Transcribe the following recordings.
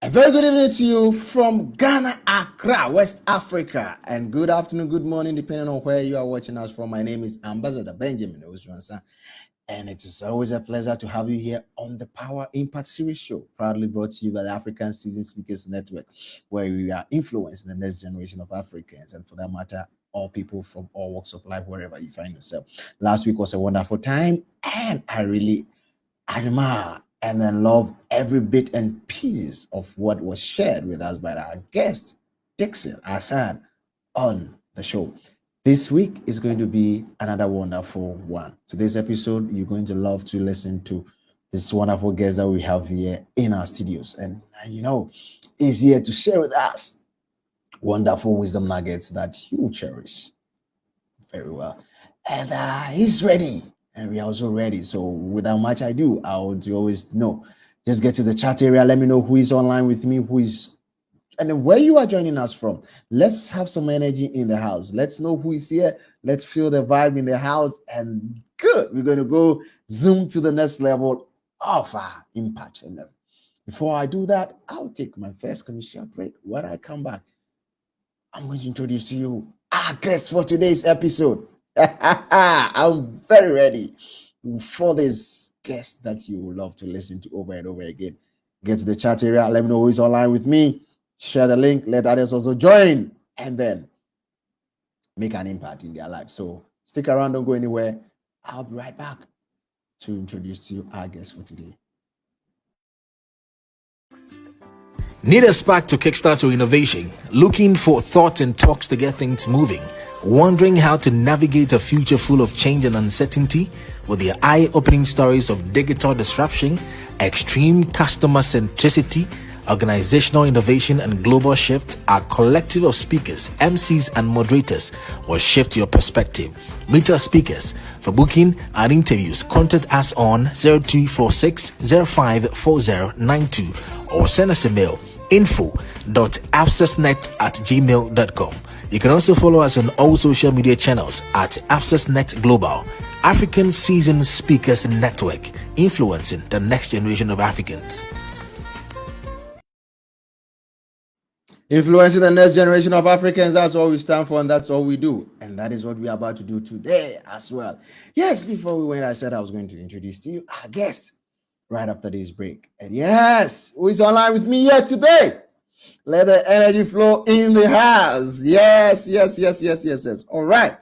A very good evening to you from Ghana, Accra, West Africa. And good afternoon, good morning, depending on where you are watching us from. My name is Ambassador Benjamin Oswansa, and it is always a pleasure to have you here on the Power Impact Series show, proudly brought to you by the African Seasoned Speakers Network, where we are influencing the next generation of Africans, and for that matter, all people from all walks of life, wherever you find yourself. Last week was a wonderful time, and I really admire and then love every bit and piece of what was shared with us by our guest, Dixon Assad, on the show. This week is going to be another wonderful one. Today's episode, you're going to love to listen to this wonderful guest that we have here in our studios. And he's here to share with us wonderful wisdom nuggets that you cherish very well. And he's ready. And we are also ready. So without much ado, I want to always know. Just get to the chat area. Let me know who is online with me, who is, and then where you are joining us from. Let's have some energy in the house. Let's know who is here. Let's feel the vibe in the house. And good, we're going to go zoom to the next level of our impact in them. Before I do that, I'll take my first commercial break. When I come back, I'm going to introduce to you our guest for today's episode. I'm very ready for this guest that you will love to listen to over and over again. Get to the chat area. Let me know who is online with me. Share the link. Let others also join. And then make an impact in their life. So stick around. Don't go anywhere. I'll be right back to introduce to you our guest for today. Need a spark to kickstart your innovation? Looking for thought and talks to get things moving? Wondering how to navigate a future full of change and uncertainty? With the eye-opening stories of digital disruption, extreme customer centricity, organizational innovation, and global shift, our collective of speakers, MCs, and moderators will shift your perspective. Meet our speakers. For booking and interviews, contact us on 0246 054092 or send us a mail info.abscessnet@gmail.com. You can also follow us on all social media channels at AbscessNet Global, African Seasoned Speakers Network, influencing the next generation of Africans. Influencing the next generation of Africans, that's all we stand for, and that's all we do. And that is what we are about to do today as well. Yes, before we went, I said I was going to introduce to you our guest right after this break. And yes, who is online with me here today? Let the energy flow in the house. Yes. All right.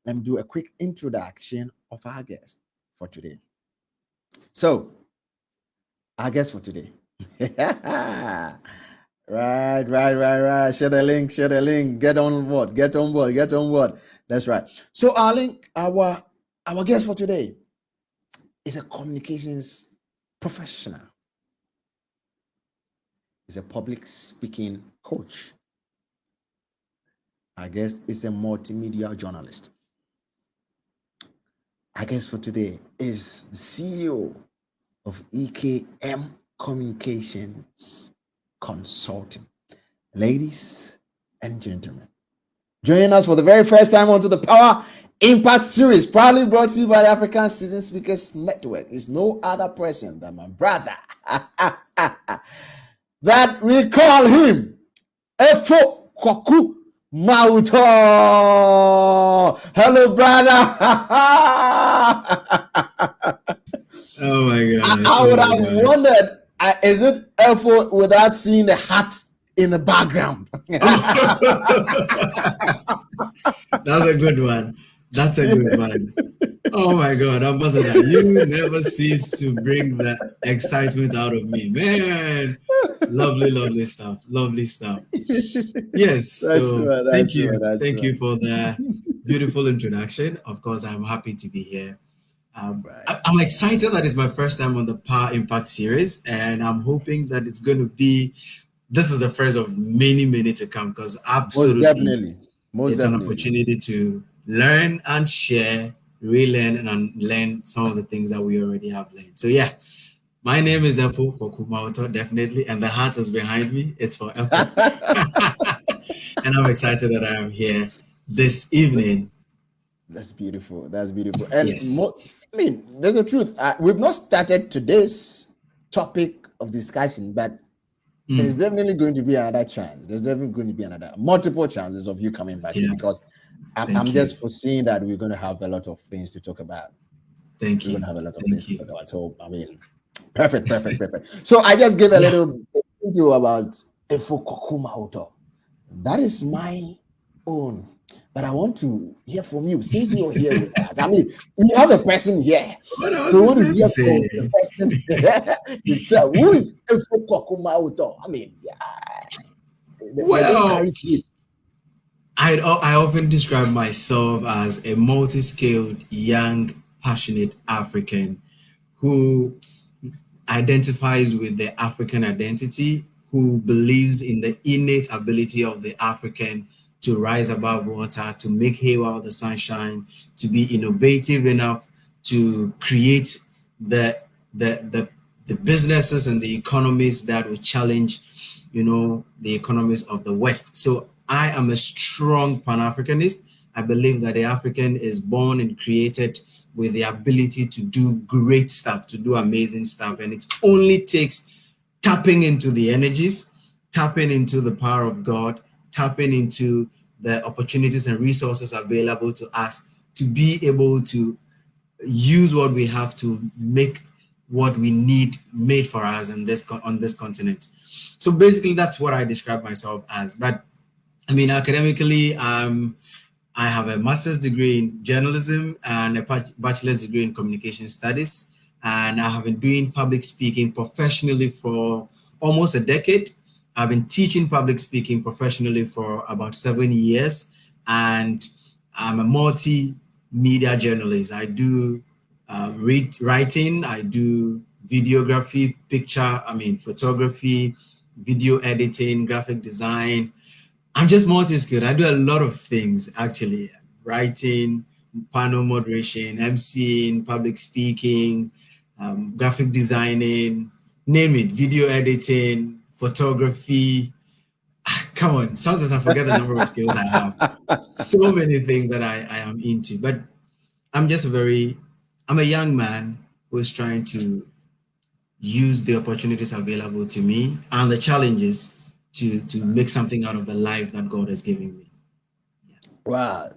Let me do a quick introduction of our guest for today. So, our guest for today. Right. Share the link. Get on board. That's right. So our guest for today is a communications professional. He's a public speaking coach. Our guest is a multimedia journalist. Our guest for today is the CEO of EKM Communications Consulting. Ladies and gentlemen, joining us for the very first time onto the Power Impact Series, proudly brought to you by the African Seasoned Speakers Network, is no other person than my brother. That we call him Efo Korku Mawutor. Hello, brother. Oh my God. I would have wondered, is it Efo without seeing the hat in the background? That's a good one. Oh my God, Ambassador, you never cease to bring the excitement out of me, man. Lovely stuff. Yes, thank you for the beautiful introduction. Of course, I'm happy to be here. I'm excited that it's my first time on the Power Impact series, and I'm hoping that it's going to be. This is the first of many to come, because absolutely, it's an opportunity to learn and share, relearn and unlearn some of the things that we already have learned. So yeah, my name is Efo Korku Mawutor, definitely, and the heart is behind me. It's for Efo. And I'm excited that I am here this evening. That's beautiful. And yes. There's the truth. We've not started today's topic of discussion, but there's definitely going to be another chance. There's definitely going to be multiple chances of you coming back here, because I'm just foreseeing that we're going to have a lot of things to talk about. We're going to have a lot of things to talk about. So, I mean, perfect. So I just gave a little video about Efo Korku Mawutor. That is my own. But I want to hear from you, since you're here with us. I mean, we have a person here. So what is here from the person himself? Who is Efo Korku Mawutor? I mean, I often describe myself as a multi-skilled, young, passionate African who identifies with the African identity, who believes in the innate ability of the African to rise above water, to make hay while the sun shines, to be innovative enough to create the businesses and the economies that will challenge, the economies of the West. So I am a strong Pan-Africanist. I believe that the African is born and created with the ability to do great stuff, to do amazing stuff. And it only takes tapping into the energies, tapping into the power of God, tapping into the opportunities and resources available to us to be able to use what we have to make what we need made for us on this continent. So basically, that's what I describe myself as. But I mean, academically, I have a master's degree in journalism and a bachelor's degree in communication studies. And I have been doing public speaking professionally for almost a decade. I've been teaching public speaking professionally for about 7 years. And I'm a multimedia journalist. I do writing, I do videography, photography, video editing, graphic design. I'm just multi-skilled. I do a lot of things, actually. Writing, panel moderation, emceeing, public speaking, graphic designing, name it, video editing, photography. Come on, sometimes I forget the number of skills I have. So many things that I am into. But I'm a young man who is trying to use the opportunities available to me and the challenges to make something out of the life that God has given me. Wow.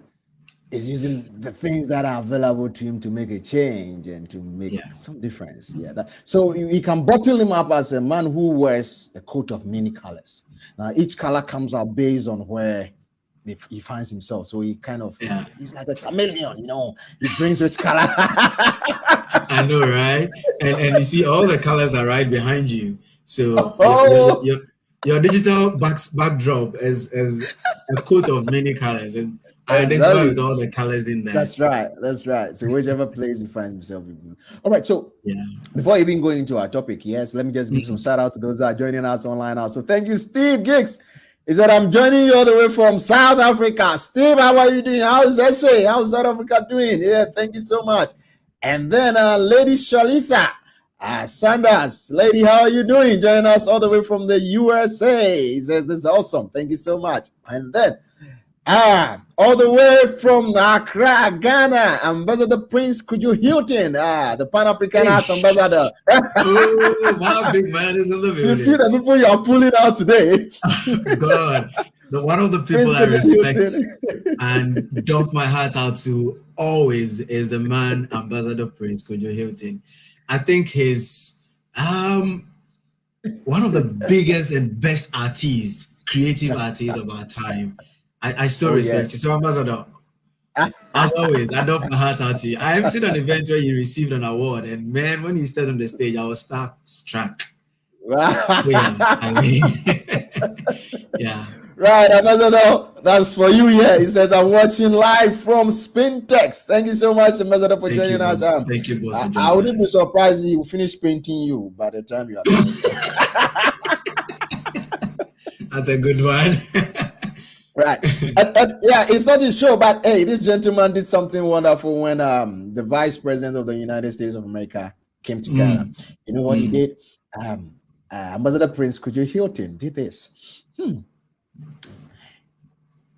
Is using the things that are available to him to make a change and to make some difference. So you can bottle him up as a man who wears a coat of many colors. Each color comes out based on where he finds himself. So he kind of, he's like a chameleon, he brings which color. I know, right? And you see all the colors are right behind you. So your digital backdrop is a coat of many colors, and I identify with all the colors in there. That's right. So whichever place he finds himself in. All right. So before even going into our topic, let me just give some shout out to those that are joining us online now. So thank you, Steve Giggs. He said, I'm joining you all the way from South Africa. Steve, how are you doing? How's SA? How's South Africa doing? Yeah, thank you so much. And then Lady Shalitha Sanders. Lady, how are you doing? Joining us all the way from the USA. He said, this is awesome. Thank you so much. And then all the way from Accra, Ghana, Ambassador Prince Kuju Hilton, the Pan-African Arts Ambassador. Oh, my big man is in the building. You see the people you are pulling out today. God, one of the people I respect and doff my heart out to always is the man, Ambassador Prince Kuju Hilton. I think he's one of the biggest and best artists, creative artists of our time. I so respect you. So, Ambassador, as always, I doff my heart out to you. I am sitting on an event where you received an award, and man, when you stood on the stage, I was struck. So, Right, Ambassador, that's for you here. He says, I'm watching live from Spintex. Thank you so much, Ambassador, for joining us. Thank you, boss. I wouldn't be surprised if he will finish painting you by the time you are done. That's a good one. Right. It's not his show, but hey, this gentleman did something wonderful when the Vice President of the United States of America came to Ghana. You know what he did? Ambassador Prince Kuju Hilton did this.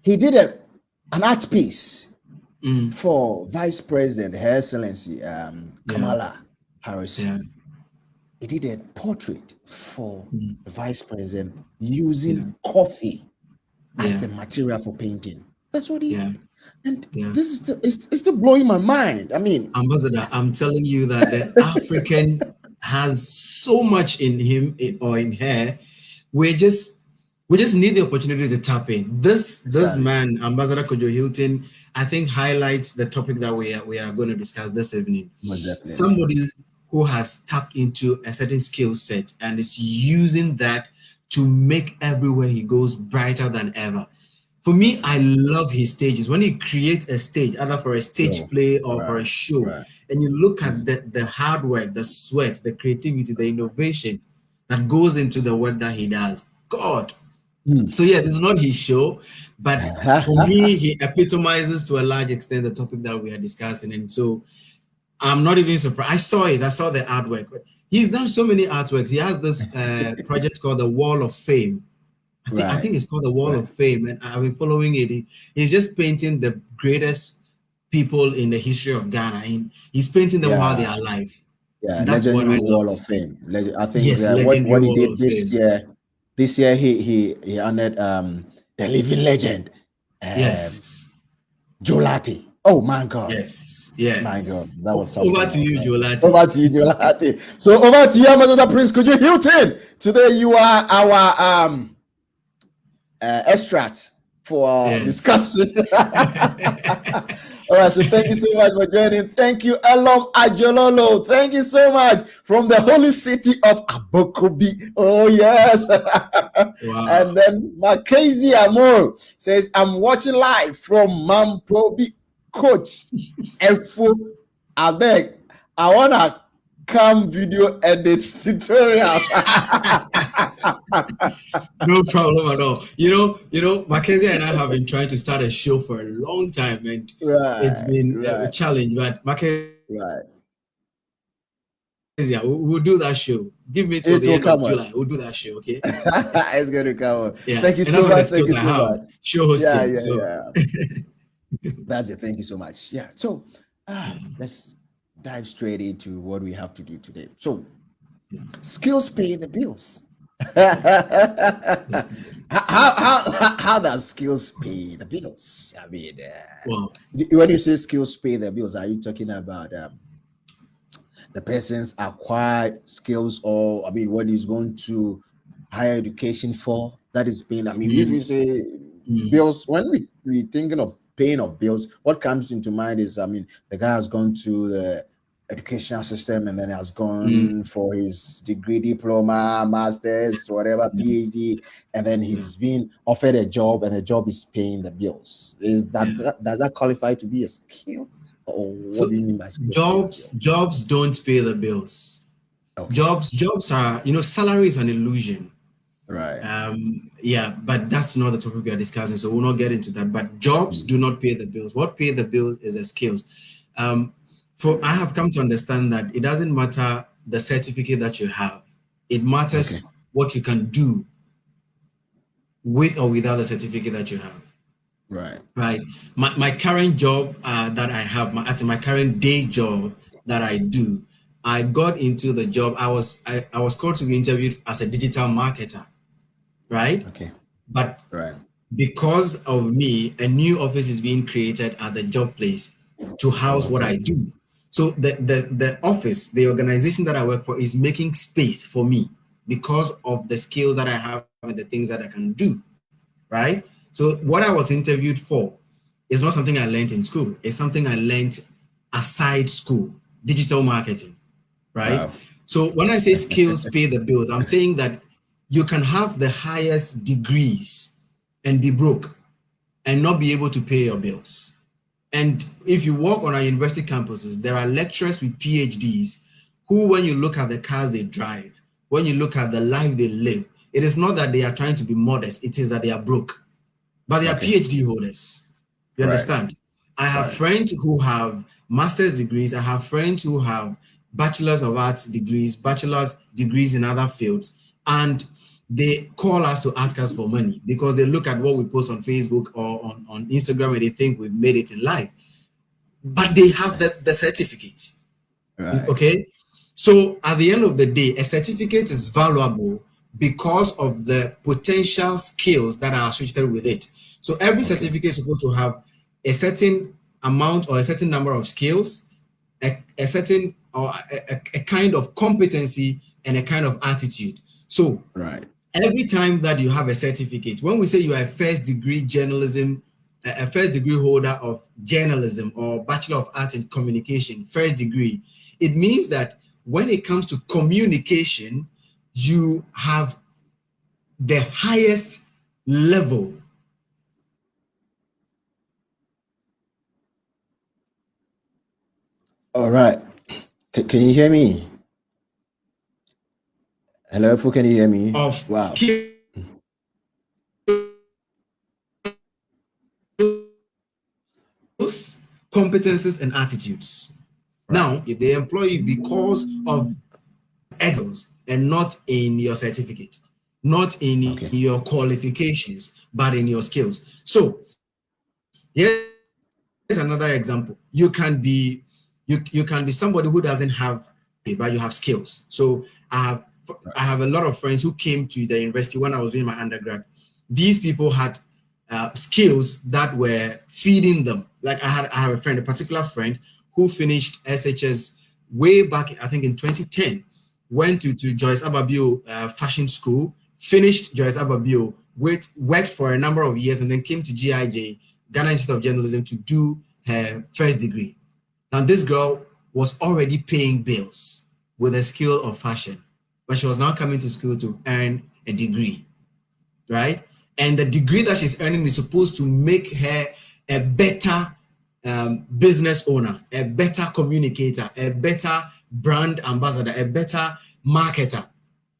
He did an art piece for Vice President, Her Excellency Kamala Harris. he did a portrait for the vice president using coffee as the material for painting. That's what he did. And this is still, it's still blowing my mind. I mean, Ambassador, I'm telling you that the African has so much in him or in her. We just need the opportunity to tap in. This man, Ambassador Kojo Hilton, I think highlights the topic that we are going to discuss this evening. Somebody who has tapped into a certain skill set and is using that to make everywhere he goes brighter than ever. For me, I love his stages. When he creates a stage, either for a stage play or for a show, and you look at the hard work, the sweat, the creativity, the innovation that goes into the work that he does. God. So yes, it's not his show, but for me, he epitomizes to a large extent the topic that we are discussing. And so I'm not even surprised. I saw it. I saw the artwork. He's done so many artworks. He has this project called the Wall of Fame. I think it's called the Wall of Fame, and I've been following it. He's just painting the greatest people in the history of Ghana, and he's painting them while they are alive. Yeah, that's legendary Wall of Fame. I think what he did this year, he honored the living legend, Joe Latte. Oh my God! Yes, my God, that was something. Over to you, Joe Latte. Over to you, Joe Latte. So over to you, Ambassador Prince Kojo Hilton. Today you are our extract for our discussion. All right, so thank you so much for joining. Thank you, Elom Ajololo. Thank you so much from the holy city of Abokobi. Oh, yes. Wow. And then Makazi Amor says, I'm watching live from Mamprobi. Coach Efo, I beg, I want to come video edit tutorial. No problem at all. You know, Mackenzie and I have been trying to start a show for a long time, and it's been a challenge. But Mackenzie, yeah, we'll do that show. Give me till the end of July. We'll do that show, okay? It's gonna come. Yeah. Thank you so much. Thank you so much. Show hosting. Yeah. That's it. Thank you so much. Yeah. So let's dive straight into what we have to do today. So skills pay the bills. How does skills pay the bills? I mean, when you say skills pay the bills, are you talking about the person's acquired skills, or I mean, what he's going to higher education for? That is paying. I mean, if you say bills, when we thinking of paying of bills, what comes into mind is, I mean, the guy has gone to the educational system and then has gone for his degree, diploma, master's, whatever, PhD, and then he's been offered a job and the job is paying the bills. Is that does that qualify to be a skill? Or what do you mean by skills? Jobs don't pay the bills. Okay. Jobs are, salary is an illusion. Right. But that's not the topic we are discussing, so we'll not get into that. But jobs do not pay the bills. What pay the bills is the skills. I have come to understand that it doesn't matter the certificate that you have. It matters what you can do with or without the certificate that you have. Right. My current job that I have, my current day job that I do, I got into the job. I was called to be interviewed as a digital marketer. Right. Okay. But because of me, a new office is being created at the job place to house what I do. So the office, the organization that I work for, is making space for me because of the skills that I have and the things that I can do. Right. So what I was interviewed for is not something I learned in school. It's something I learned aside school, digital marketing. Right. Wow. So when I say skills pay the bills, I'm saying that you can have the highest degrees and be broke and not be able to pay your bills. And if you walk on our university campuses, there are lecturers with PhDs who, when you look at the cars they drive, when you look at the life they live, it is not that they are trying to be modest, it is that they are broke. But they are PhD holders. You understand? I have friends who have master's degrees. I have friends who have bachelor's of arts degrees, bachelor's degrees in other fields. And they call us to ask us for money because they look at what we post on Facebook or on Instagram and they think we've made it in life. But they have the certificate. Okay? So at the end of the day, a certificate is valuable because of the potential skills that are associated with it. So every certificate is supposed to have a certain amount or a certain number of skills, a certain or a kind of competency and a kind of attitude. So every time that you have a certificate, when we say you are a first degree journalism, a first degree holder of journalism or Bachelor of Arts in Communication, first degree, it means that when it comes to communication, you have the highest level. All right. Can you hear me? Hello, Efo, can you hear me? Of skills, competences, and attitudes. Now, if they employ you because of excellence and not in your certificate, not in your qualifications, but in your skills. So here's another example. You can be somebody who doesn't have, but you have skills. So I have a lot of friends who came to the university when I was doing my undergrad. These people had skills that were feeding them. Like I have a friend, a particular friend who finished SHS way back, I think in 2010, went to Joyce Ababio Fashion School, finished Joyce Ababio, worked for a number of years, and then came to GIJ, Ghana Institute of Journalism, to do her first degree. Now, this girl was already paying bills with a skill of fashion, but she was now coming to school to earn a degree, right? And the degree that she's earning is supposed to make her a better business owner, a better communicator, a better brand ambassador, a better marketer.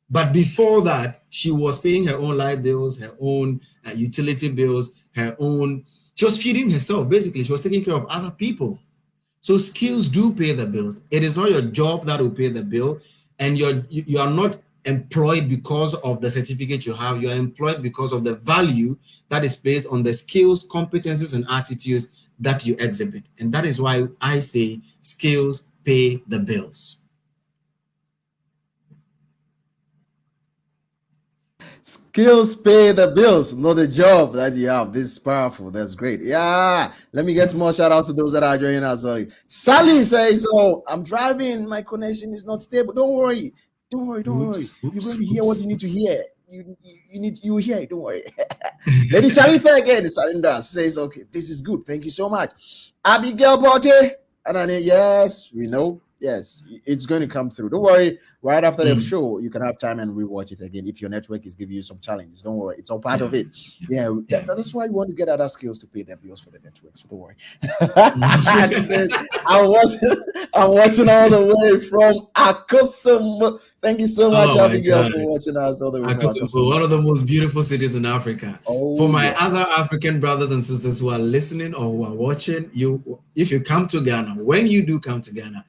But before that, she was paying her own light bills, her own utility bills, she was feeding herself, basically. She was taking care of other people. So skills do pay the bills. It is not your job that will pay the bill, and you are not employed because of the certificate you have. You are employed because of the value that is placed on the skills, competencies, and attitudes that you exhibit. And that is why I say skills pay the bills. Skills pay the bills, not the job that you have. This is powerful. That's great. Yeah. Let me get more shout out to those that are joining us. Sally says, "Oh, I'm driving. My connection is not stable. Don't worry. Don't worry. Don't worry. You're going to hear what you need to hear. You hear it. Don't worry." Lady Sharifa again, Sarinda says, "Okay, this is good. Thank you so much." Abigail Bote, and yes, we know. Yes, it's going to come through. Don't worry. Right after the show, you can have time and rewatch it again if your network is giving you some challenges. Don't worry. It's all part of it. Yeah, that's why you want to get other skills to pay their bills for the network. So don't worry. He says, I'm watching all the way from Akosombo. Thank you so much, Abigail, for watching us all the way from Akosombo. One of the most beautiful cities in Africa. For my other African brothers and sisters who are listening or who are watching, if you come to Ghana, when you do come to Ghana,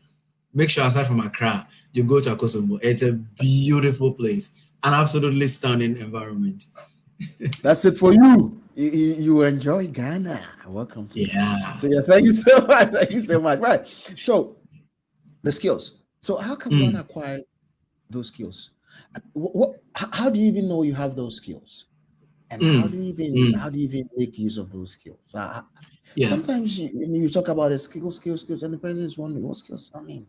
make sure aside from Accra, you go to Akosombo. It's a beautiful place, an absolutely stunning environment. That's it for you. You enjoy Ghana. Welcome to Ghana. So thank you so much. Thank you so much. Right. So the skills. So how can one acquire those skills? How do you even know you have those skills? And how do you even make use of those skills? Sometimes you talk about a skills, and the person is wondering what skills. I mean,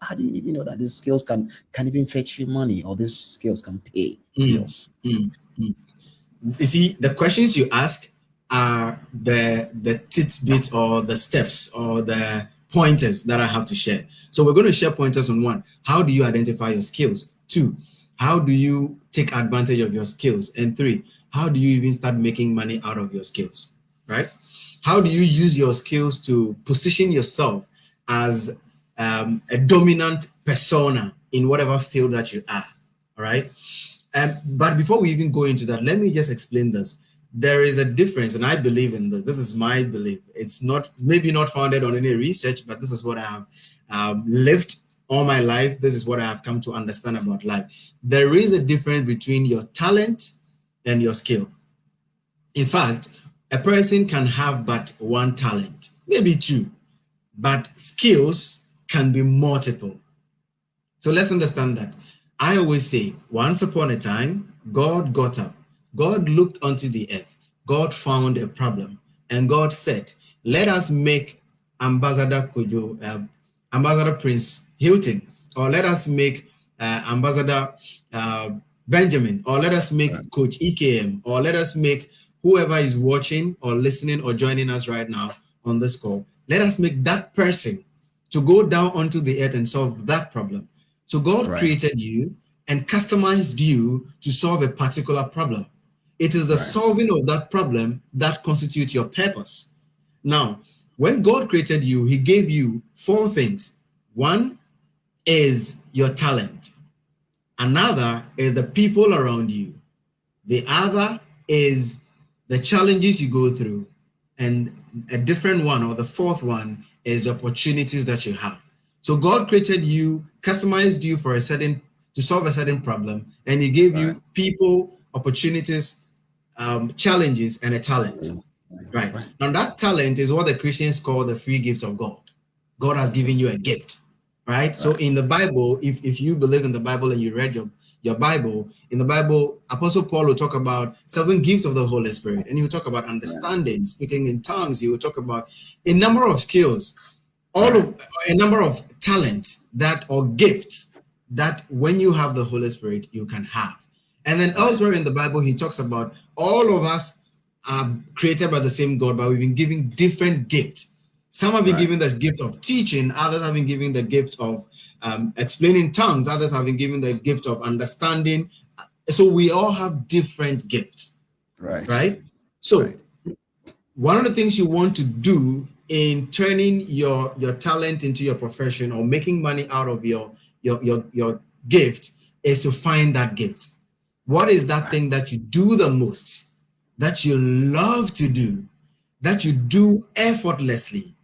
how do you even know that these skills can even fetch you money, or these skills can pay bills? You see, the questions you ask are the tidbits or the steps or the pointers that I have to share. So we're going to share pointers on 1, how do you identify your skills? 2, how do you take advantage of your skills? And 3, how do you even start making money out of your skills, right? How do you use your skills to position yourself as a dominant persona in whatever field that you are, all right? But before we even go into that, let me just explain this. There is a difference, and I believe in this. This is my belief. It's maybe not founded on any research, but this is what I have lived all my life. This is what I have come to understand about life. There is a difference between your talent and your skill. In fact, a person can have but 1 talent, maybe 2, but skills can be multiple. So let's understand that. I always say, once upon a time, God got up. God looked onto the earth. God found a problem. And God said, let us make Ambassador Ambassador Prince Hilton, or let us make Ambassador Benjamin, or let us make Coach EKM, or let us make whoever is watching or listening or joining us right now on this call. Let us make that person to go down onto the earth and solve that problem. So God created you and customized you to solve a particular problem. It is the solving of that problem that constitutes your purpose. Now, when God created you, he gave you 4 things. One is your talent. Another is the people around you. The other is the challenges you go through. And a different one, or the 4th one, is the opportunities that you have. So God created you, customized you for to solve a certain problem, and he gave you people, opportunities, challenges, and a talent. Right. Now that talent is what the Christians call the free gift of God. God has given you a gift. Right. So in the Bible, if you believe in the Bible and you read your Bible, in the Bible, Apostle Paul will talk about 7 gifts of the Holy Spirit, and he will talk about understanding, speaking in tongues. He will talk about a number of skills, a number of talents or gifts that when you have the Holy Spirit, you can have. And then elsewhere in the Bible, he talks about all of us are created by the same God, but we've been given different gifts. Some have been given the gift of teaching, others have been given the gift of explaining tongues, others have been given the gift of understanding. So we all have different gifts, right? So one of the things you want to do in turning your talent into your profession or making money out of your gift is to find that gift. What is that thing that you do the most, that you love to do, that you do effortlessly,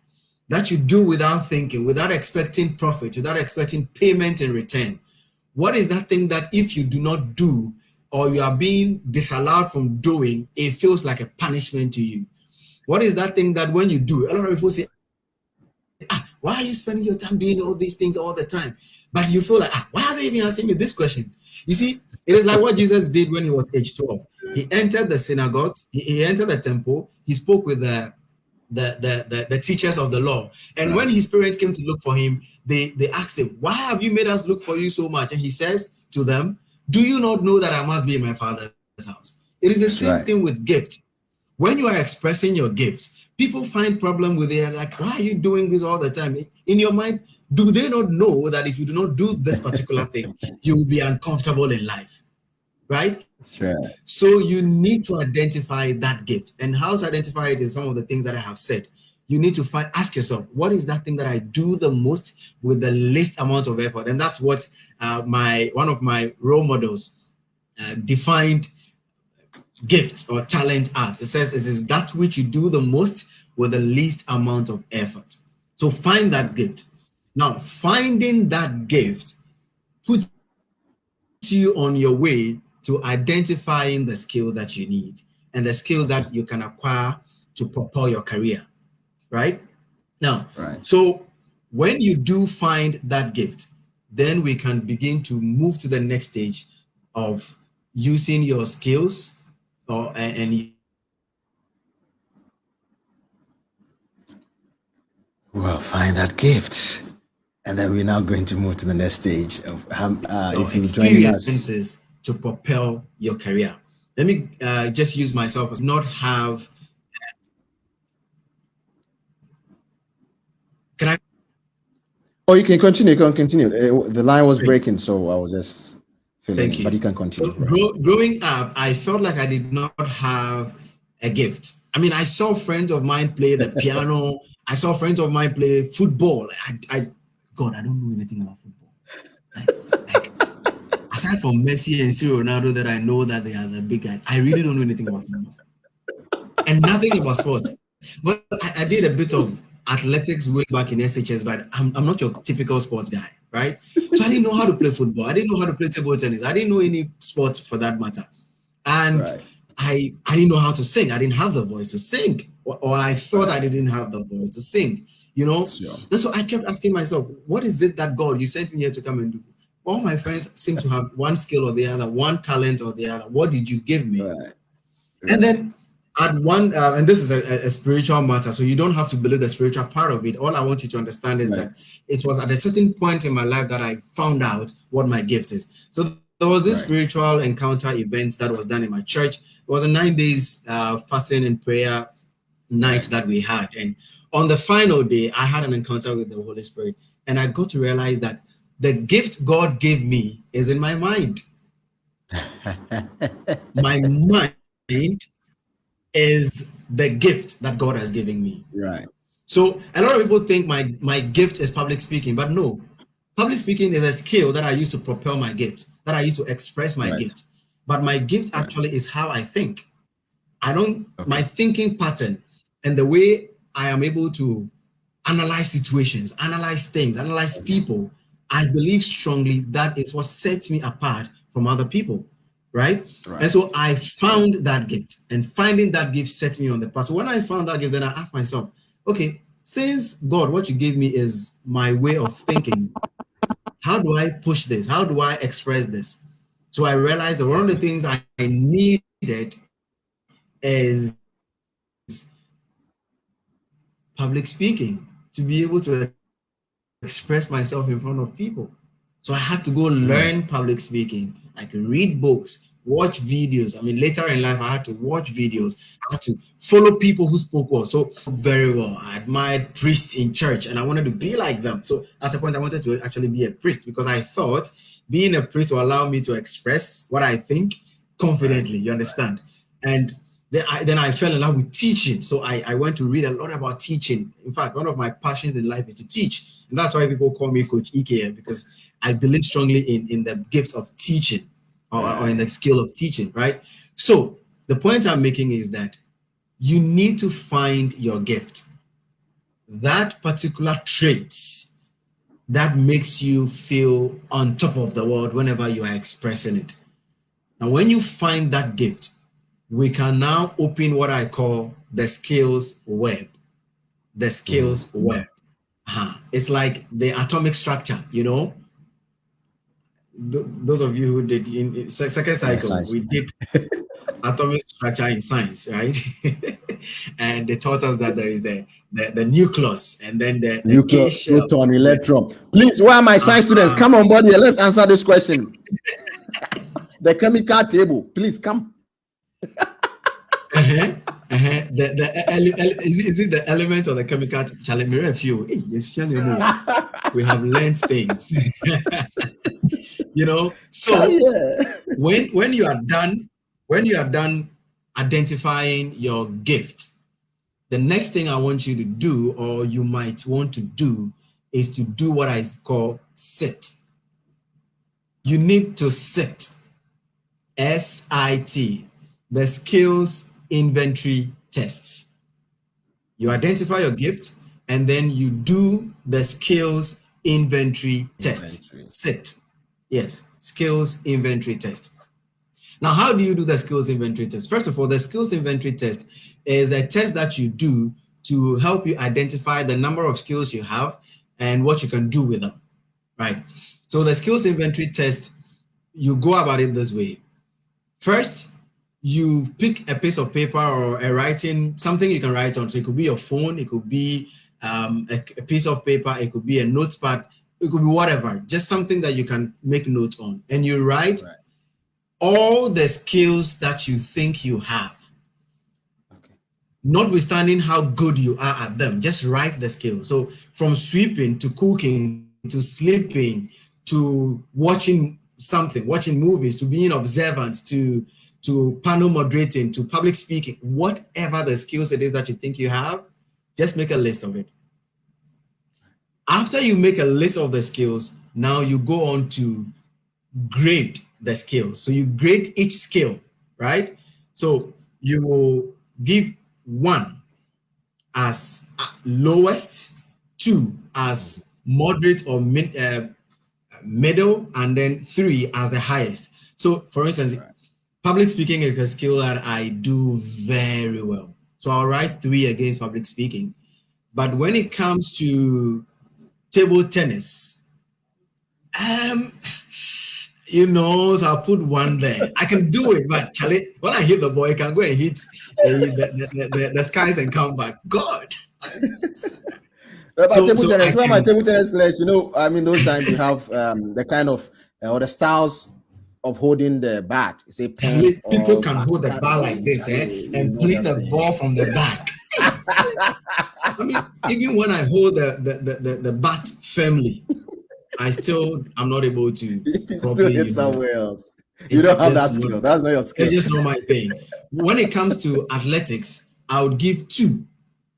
that you do without thinking, without expecting profit, without expecting payment in return? What is that thing that if you do not do, or you are being disallowed from doing, it feels like a punishment to you? What is that thing that when you do, a lot of people say, why are you spending your time doing all these things all the time? But you feel like, why are they even asking me this question? You see, it is like what Jesus did when he was age 12. He entered the synagogue, he entered the temple, he spoke with the teachers of the law. And when his parents came to look for him, they asked him, why have you made us look for you so much? And he says to them, do you not know that I must be in my Father's house? It is the same thing with gift. When you are expressing your gift, people find problem with it. Like, why are you doing this all the time? In your mind, do they not know that if you do not do this particular thing, you will be uncomfortable in life, right? So you need to identify that gift. And how to identify it is some of the things that I have said. You need to ask yourself, what is that thing that I do the most with the least amount of effort? And that's what one of my role models defined gift or talent as. It says it is that which you do the most with the least amount of effort. So find that gift. Now, finding that gift puts you on your way to identifying the skills that you need and the skills that you can acquire to propel your career, right? Now, so when you do find that gift, then we can begin to move to the next stage of using your skills and well, find that gift, and then we're now going to move to the next stage of if you're joining us to propel your career. Let me just use myself as not have. Can I? Oh, you can continue. You can continue. The line was breaking, so I was just feeling it, but you can continue. So, growing up, I felt like I did not have a gift. I mean, I saw friends of mine play the piano. I saw friends of mine play football. God, I don't know anything about football. Like, aside from Messi and Ronaldo, that I know that they are the big guys, I really don't know anything about football and nothing about sports. But I did a bit of athletics way back in SHS, but I'm not your typical sports guy, right? So I didn't know how to play football. I didn't know how to play table tennis. I didn't know any sports for that matter. And I didn't know how to sing. I didn't have the voice to sing, or I thought I didn't have the voice to sing, you know? And so I kept asking myself, what is it that God, you sent me here to come and do? all my friends seem to have one skill or the other, one talent or the other. What did you give me? Right. And then at one, and this is a spiritual matter, so you don't have to believe the spiritual part of it. All I want you to understand is that it was at a certain point in my life that I found out what my gift is. So there was this spiritual encounter event that was done in my church. It was a 9 days fasting and prayer night that we had. And on the final day, I had an encounter with the Holy Spirit, and I got to realize that the gift God gave me is in my mind. My mind is the gift that God has given me. Right. So a lot of people think my gift is public speaking, but no. Public speaking is a skill that I use to propel my gift, that I use to express my gift. But my gift actually is how I think. My thinking pattern and the way I am able to analyze situations, analyze things, analyze people, I believe strongly that is what sets me apart from other people. Right? And so I found that gift, and finding that gift set me on the path. So when I found that gift, then I asked myself, okay, since God, what you gave me is my way of thinking, how do I push this? How do I express this? So I realized that one of the things I needed is public speaking, to be able to express myself in front of people. So I had to go learn public speaking. I could read books, watch videos. I mean, later in life, I had to watch videos. I had to follow people who spoke well. So very well. I admired priests in church, and I wanted to be like them. So at a point, I wanted to actually be a priest, because I thought being a priest will allow me to express what I think confidently. You understand? And then I fell in love with teaching. So I went to read a lot about teaching. In fact, one of my passions in life is to teach. And that's why people call me Coach EKM, because I believe strongly in the gift of teaching, or in the skill of teaching, right? So the point I'm making is that you need to find your gift, that particular trait that makes you feel on top of the world whenever you are expressing it. Now, when you find that gift, we can now open what I call the skills web. The skills web. It's like the atomic structure, you know. Those of you who did in second cycle, we did atomic structure in science, right? And they taught us that there is the nucleus, and then the nucleus, proton, electron. Please, where are my science students? Come on board here. Let's answer this question. The chemical table, please come. Is it the element or the chemical? We have learned things. You know, so when you are done identifying your gift, the next thing I want you to do, or you might want to do, is to do what I call sit. You need to sit. SIT, the skills inventory test. You identify your gift, and then you do the skills inventory test. SIT. Yes, skills inventory test. Now, how do you do the skills inventory test? First of all, the skills inventory test is a test that you do to help you identify the number of skills you have and what you can do with them, right? So the skills inventory test, you go about it this way. First, you pick a piece of paper or a writing, something you can write on. So it could be your phone, it could be a piece of paper, it could be a notepad, it could be whatever, just something that you can make notes on. And you write all the skills that you think you have. Notwithstanding how good you are at them, just write the skills. So from sweeping to cooking to sleeping to watching something, watching movies, to being observant, to panel moderating, to public speaking, whatever the skills it is that you think you have, just make a list of it. After you make a list of the skills, now you go on to grade the skills. So you grade each skill, right? So you will give 1 as lowest, 2 as moderate or middle, and then 3 as the highest. So for instance, public speaking is a skill that I do very well. So I'll write 3 against public speaking. But when it comes to table tennis, You know, so I'll put one there. I can do it, but Charlie, when I hit the ball, I can go and hit the skies and come back. God. But table So tennis, I where my can. table tennis players, you know, I mean, those times you have the kind of or the styles of holding the bat, say pen People or can hold the ball like this, you and know play that the ball thing. from the back. I mean, even when I hold the bat firmly, I'm not able to You still properly, hit somewhere else. You it's don't have that just not, skill. That's not your it's skill. just not my thing. When it comes to athletics, I would give 2,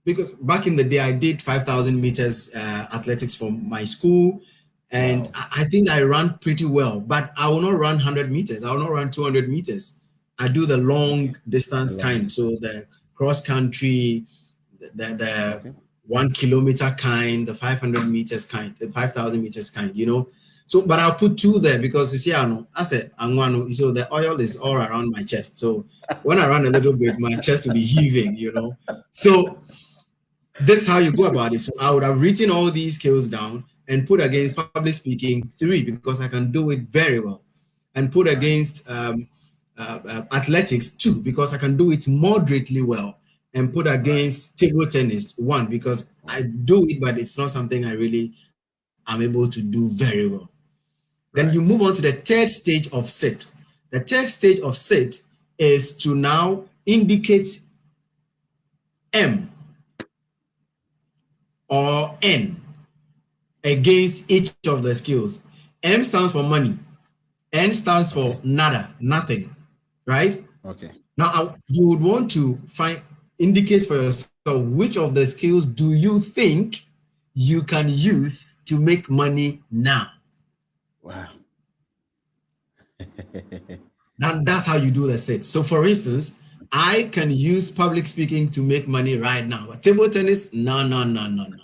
because back in the day I did 5,000 meters athletics for my school, and Wow. I think I ran pretty well. But I will not run 100 meters. I will not run 200 meters. I do the long Okay. distance A long kind, so distance. the cross country, the Okay. 1 kilometer kind, the 500 meters kind, the 5,000 meters kind, you know. So, but I'll put 2 there because you see, I said, so the oil is all around my chest. So when I run a little bit, my chest will be heaving, you know. So this is how you go about it. So I would have written all these skills down and put against public speaking 3, because I can do it very well, and put against athletics 2, because I can do it moderately well, and put against table tennis 1, because I do it, but it's not something I really am able to do very well. Then you move on to the third stage of sit. The third stage of sit is to now indicate M or N against each of the skills. M stands for money. N stands for nada, nothing, right? Okay. Now, you would want to indicate for yourself which of the skills do you think you can use to make money now. Wow. Now, that's how you do the set. So, for instance, I can use public speaking to make money right now. But table tennis, no.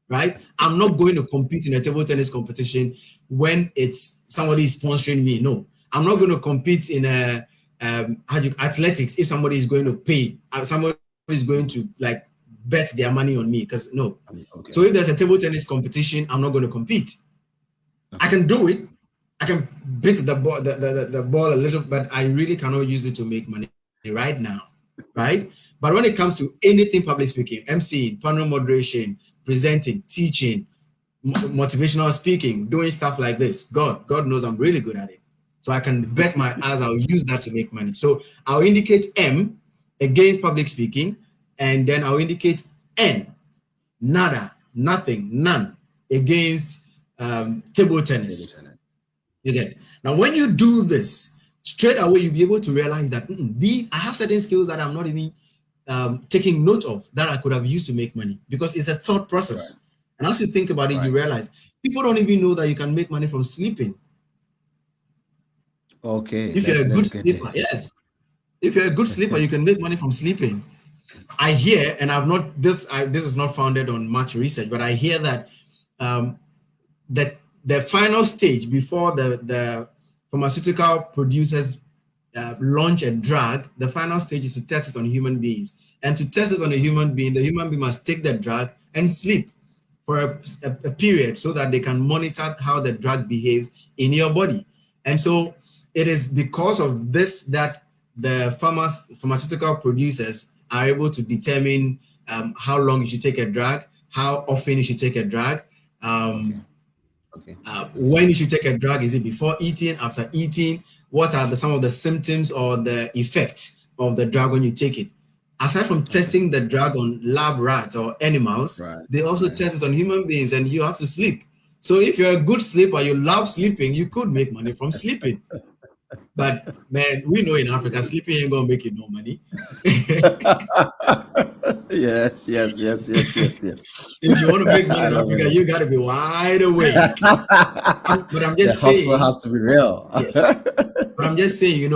Right? I'm not going to compete in a table tennis competition when it's somebody is sponsoring me. No, I'm not going to compete in a athletics if somebody is going to pay. Somebody is going to like bet their money on me, because no. Okay. So if there's a table tennis competition, I'm not going to compete. Okay. I can do it. I can beat the ball, the ball a little, but I really cannot use it to make money right now, right? But when it comes to anything public speaking, MCing, panel moderation, presenting, teaching, motivational speaking, doing stuff like this, God knows I'm really good at it. So I can bet my ass I'll use that to make money. So I'll indicate M against public speaking, and then I'll indicate N, nada, nothing, none, against table tennis. You get it? Now, when you do this, straight away you'll be able to realize that I have certain skills that I'm not even taking note of that I could have used to make money, because it's a thought process. Right. And as you think about it, you realize people don't even know that you can make money from sleeping. Okay. If you're a good sleeper, yes. If you're a good sleeper, you can make money from sleeping. I hear, and I've not this is not founded on much research, but I hear that that the final stage before the pharmaceutical producers launch a drug, the final stage is to test it on human beings. And to test it on a human being, the human being must take the drug and sleep for a period so that they can monitor how the drug behaves in your body. And so it is because of this that the pharmaceutical producers are able to determine how long you should take a drug, how often you should take a drug, when you should take a drug. Is it before eating, after eating? What are some of the symptoms or the effects of the drug when you take it? Aside from testing the drug on lab rats or animals, they also test it on human beings, and you have to sleep. So if you're a good sleeper, you love sleeping, you could make money from sleeping. But man, we know in Africa, sleeping ain't gonna make you no money. Yes. If you want to make money in Africa, you gotta be wide awake. But I'm just saying, the hustle has to be real. Yes. But I'm just saying,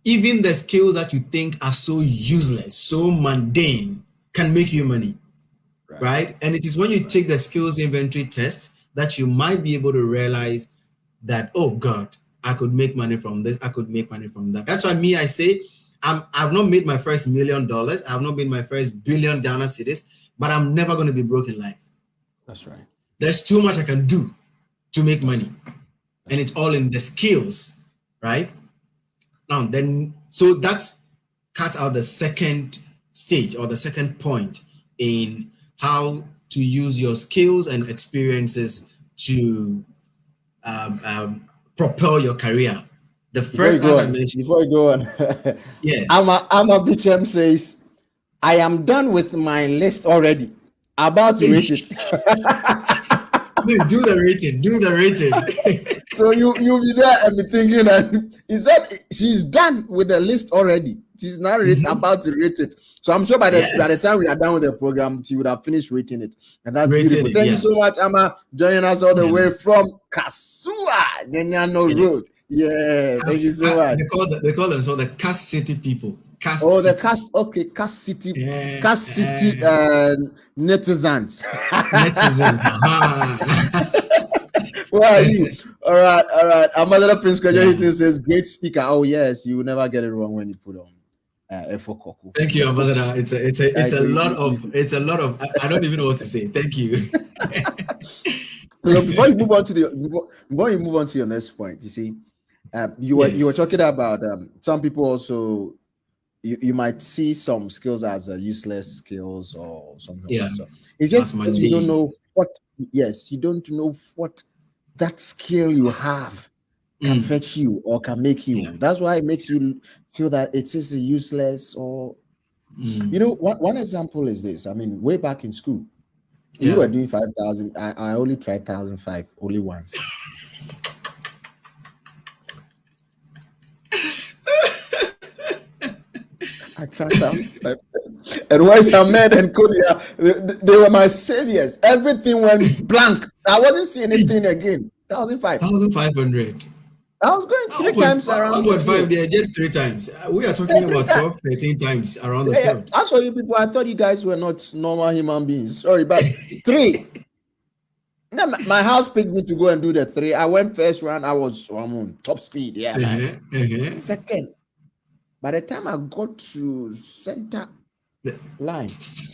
even the skills that you think are so useless, so mundane, can make you money, right? And it is when you take the skills inventory test that you might be able to realize that, oh God, I could make money from this, I could make money from that. That's why I say I've not made my first $1 million, I've not made my first billion Ghana cedis, but I'm never going to be broke in life. That's right. There's too much I can do to make money. and it's all in the skills, right? Now, then, so that's cut out the second stage or the second point in how to use your skills and experiences to propel your career. The first, as I mentioned, before you go on, yes, Ama Bichem says, I am done with my list already. About to rate it. Please do the rating. Do the rating. So you'll be there and be thinking that is that she's done with the list already. She's not about to rate it. So I'm sure by the time we are done with the program, she would have finished rating it. And that's beautiful. Thank you so much, Ama, joining us all the way from Kasua, Nyanyano Road. Yeah, thank you so much. They call themselves the Cass City people. Cass City. Cass City netizens. Where are you? All right. Our mother Prince Kwajo says, great speaker. Oh yes, you will never get it wrong when you put on Efo Korku. Thank you, Ambassador. It's a lot of I don't even know what to say. Thank you. So before you move on to your next point, you see, you were talking about some people also you might see some skills as useless skills or something like that. So it's just you don't know what you don't know what that skill you have can fetch you or can make you. That's why it makes you feel that it is useless or you know, one example is this. I mean, way back in school, we were doing 5,000. I only tried 1,005 only once. I tried 1,005. And West Ahmed and Kodia, they were my saviors. Everything went blank. I wasn't seeing anything again. 1,500. I was going 3 times around. 1.5 there, just 3 times. We are talking about 12, 13 times around the field. As for you people, I thought you guys were not normal human beings. Sorry, but 3. Now, my house picked me to go and do the 3. I went first round. I was on top speed. Yeah, man. Second. By the time I got to center line,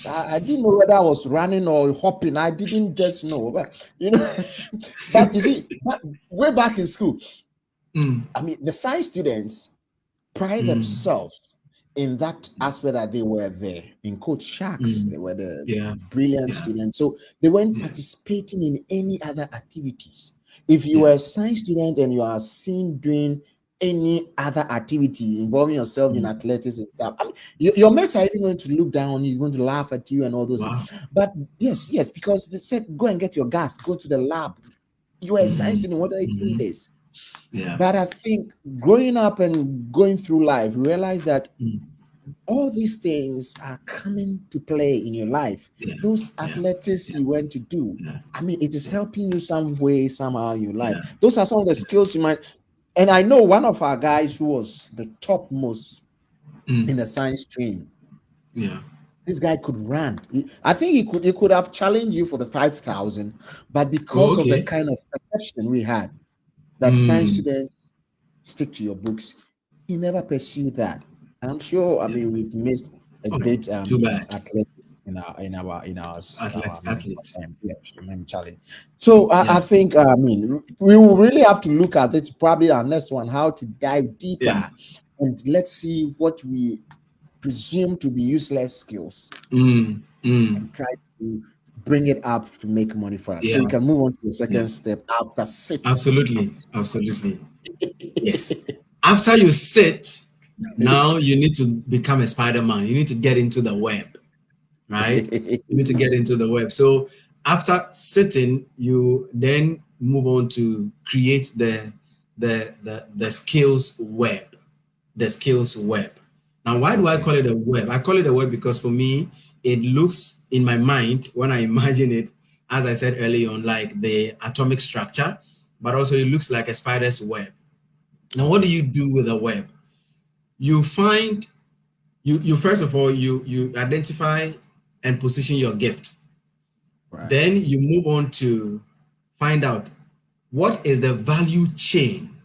I didn't know whether I was running or hopping. I didn't just know. But you know, but you see, way back in school, I mean, the science students pride themselves in that aspect that they were there in quote sharks. They were the brilliant students. So they weren't participating in any other activities. If you were a science student and you are seen doing any other activity involving yourself in athletics and stuff, I mean, your mates are even going to look down on you, going to laugh at you and all those things. But yes, because they said, go and get your gas, go to the lab. You are a science student, what are you doing this? But I think growing up and going through life, realize that all these things are coming to play in your life. Those athletics you went to do, I mean, it is helping you some way, somehow in your life. Those are some of the skills you might. And I know one of our guys who was the topmost in the science training. This guy could run. I think he could have challenged you for the 5,000, but because of the kind of perception we had that science students stick to your books, he never pursued that. I'm sure. I mean, we've missed a great athlete in our challenge. So I think I mean we will really have to look at it. Probably our next one, how to dive deeper, and let's see what we presume to be useless skills and try to bring it up to make money for us. So we can move on to the second step after sit. Absolutely. Yes. After you sit, now you need to become a Spider-Man. You need to get into the web, right? You need to get into the web. So after sitting, you then move on to create the skills web. The skills web. Now, why do I call it a web? I call it a web because for me, it looks in my mind when I imagine it, as I said earlier on, like the atomic structure, but also it looks like a spider's web. Now, what do you do with a web? You find, you first of all, you identify and position your gift. Then you move on to find out what is the value chain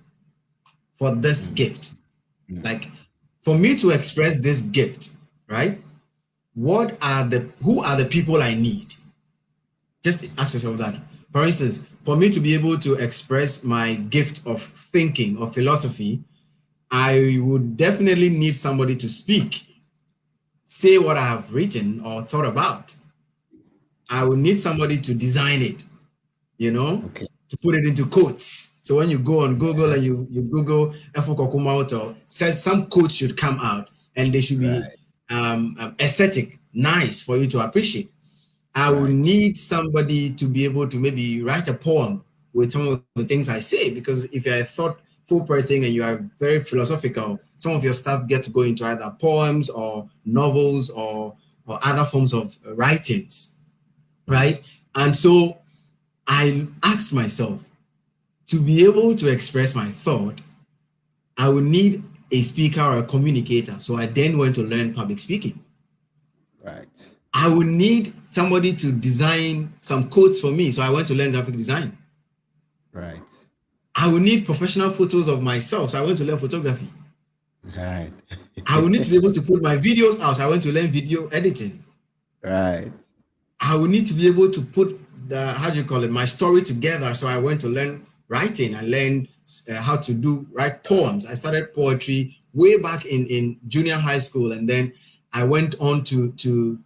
for this gift. Like for me to express this gift, right? Who are the people I need? Just ask yourself that. For instance, for me to be able to express my gift of thinking or philosophy, I would definitely need somebody to speak, say what I have written or thought about. I would need somebody to design it, to put it into quotes. So when you go on Google and you Google Efo Korku Mawutor, said some quotes should come out and they should be aesthetic, nice for you to appreciate. I would need somebody to be able to maybe write a poem with some of the things I say, because if you're a thoughtful person and you are very philosophical, some of your stuff get to go into either poems or novels or other forms of writings, right? And so I asked myself, to be able to express my thought, I would need a speaker or a communicator. So I then went to learn public speaking. Right. I would need somebody to design some quotes for me. So I went to learn graphic design. Right. I would need professional photos of myself. So I went to learn photography. Right. I would need to be able to put my videos out. So I went to learn video editing. Right. I would need to be able to put my story together. So I went to learn writing. I learned how to write poems. I started poetry way back in junior high school, and then I went on to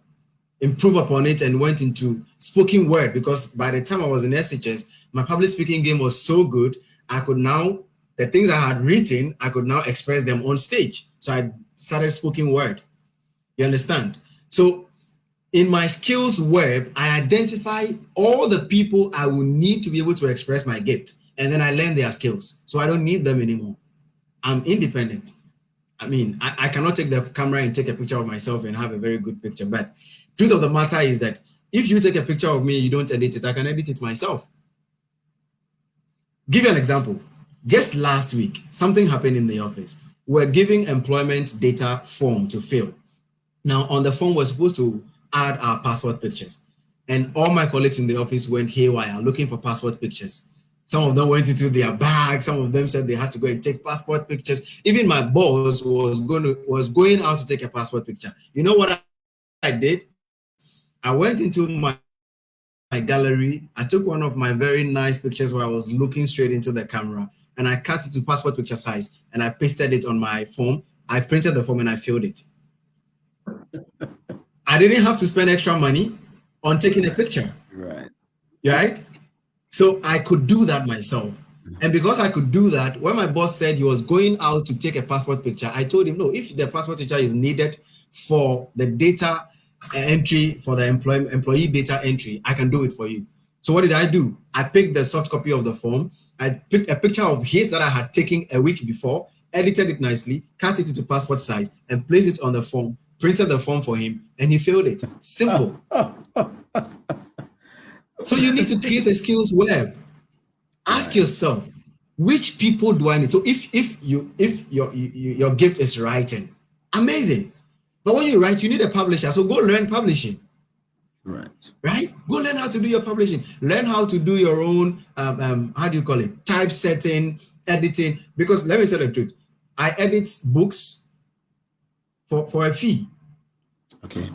improve upon it and went into spoken word, because by the time I was in SHS, my public speaking game was so good, the things I had written, I could now express them on stage. So I started spoken word. You understand? So in my skills web, I identify all the people I will need to be able to express my gift, and then I learn their skills. So I don't need them anymore. I'm independent. I mean, I cannot take the camera and take a picture of myself and have a very good picture. But truth of the matter is that if you take a picture of me, you don't edit it, I can edit it myself. Give you an example. Just last week, something happened in the office. We're giving employment data form to fill. Now, on the form, we're supposed to add our passport pictures. And all my colleagues in the office went haywire looking for passport pictures. Some of them went into their bag. Some of them said they had to go and take passport pictures. Even my boss was going out to take a passport picture. You know what I did? I went into my gallery. I took one of my very nice pictures where I was looking straight into the camera, and I cut it to passport picture size, and I pasted it on my form. I printed the form and I filled it. I didn't have to spend extra money on taking a picture. Right? So I could do that myself. And because I could do that, when my boss said he was going out to take a passport picture, I told him, no, if the passport picture is needed for the data entry, for the employee data entry, I can do it for you. So what did I do? I picked the soft copy of the form. I picked a picture of his that I had taken a week before, edited it nicely, cut it into passport size, and placed it on the form, printed the form for him, and he filled it. Simple. So you need to create a skills web. Ask yourself, which people do I need? So if your gift is writing, amazing. But when you write, you need a publisher. So go learn publishing. Right? Go learn how to do your publishing. Learn how to do your own, typesetting, editing. Because let me tell you the truth, I edit books for a fee. Okay.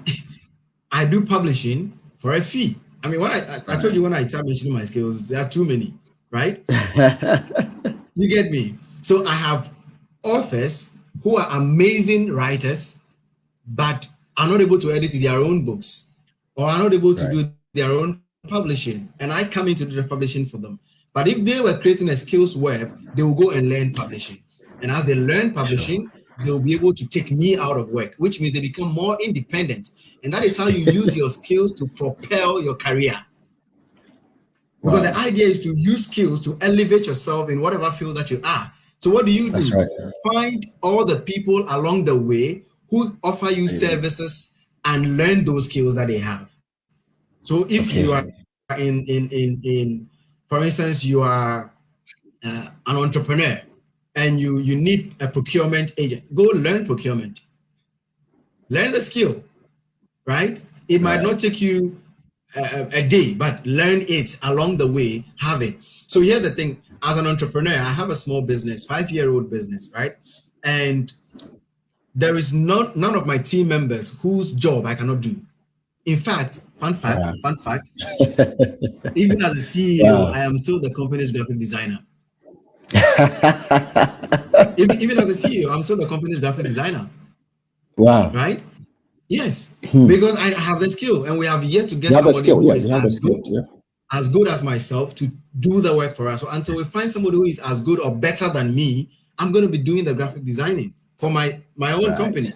I do publishing for a fee. I mean, when I told you when I start mentioning my skills, there are too many, right? You get me? So I have authors who are amazing writers, but are not able to edit their own books, or are not able to do their own publishing. And I come in to do the publishing for them. But if they were creating a skills web, they will go and learn publishing. And as they learn publishing, they'll be able to take me out of work, which means they become more independent. And that is how you use your skills to propel your career. Because the idea is to use skills to elevate yourself in whatever field that you are. So what do? Find all the people along the way who offer you services and learn those skills that they have. So if you are in for instance, you are an entrepreneur and you need a procurement agent, go learn procurement. Learn the skill, right? It might not take you a day, but learn it along the way, have it. So here's the thing, as an entrepreneur, I have a small business, 5-year-old business, right? And there is none of my team members whose job I cannot do. In fact, fun fact, even as a CEO, I am still the company's graphic designer. even as a CEO, I'm still the company's graphic designer. Wow. Right? Yes. Because I have the skill, and we have yet to get somebody who is as good as myself to do the work for us. So until we find somebody who is as good or better than me, I'm going to be doing the graphic designing for my own company.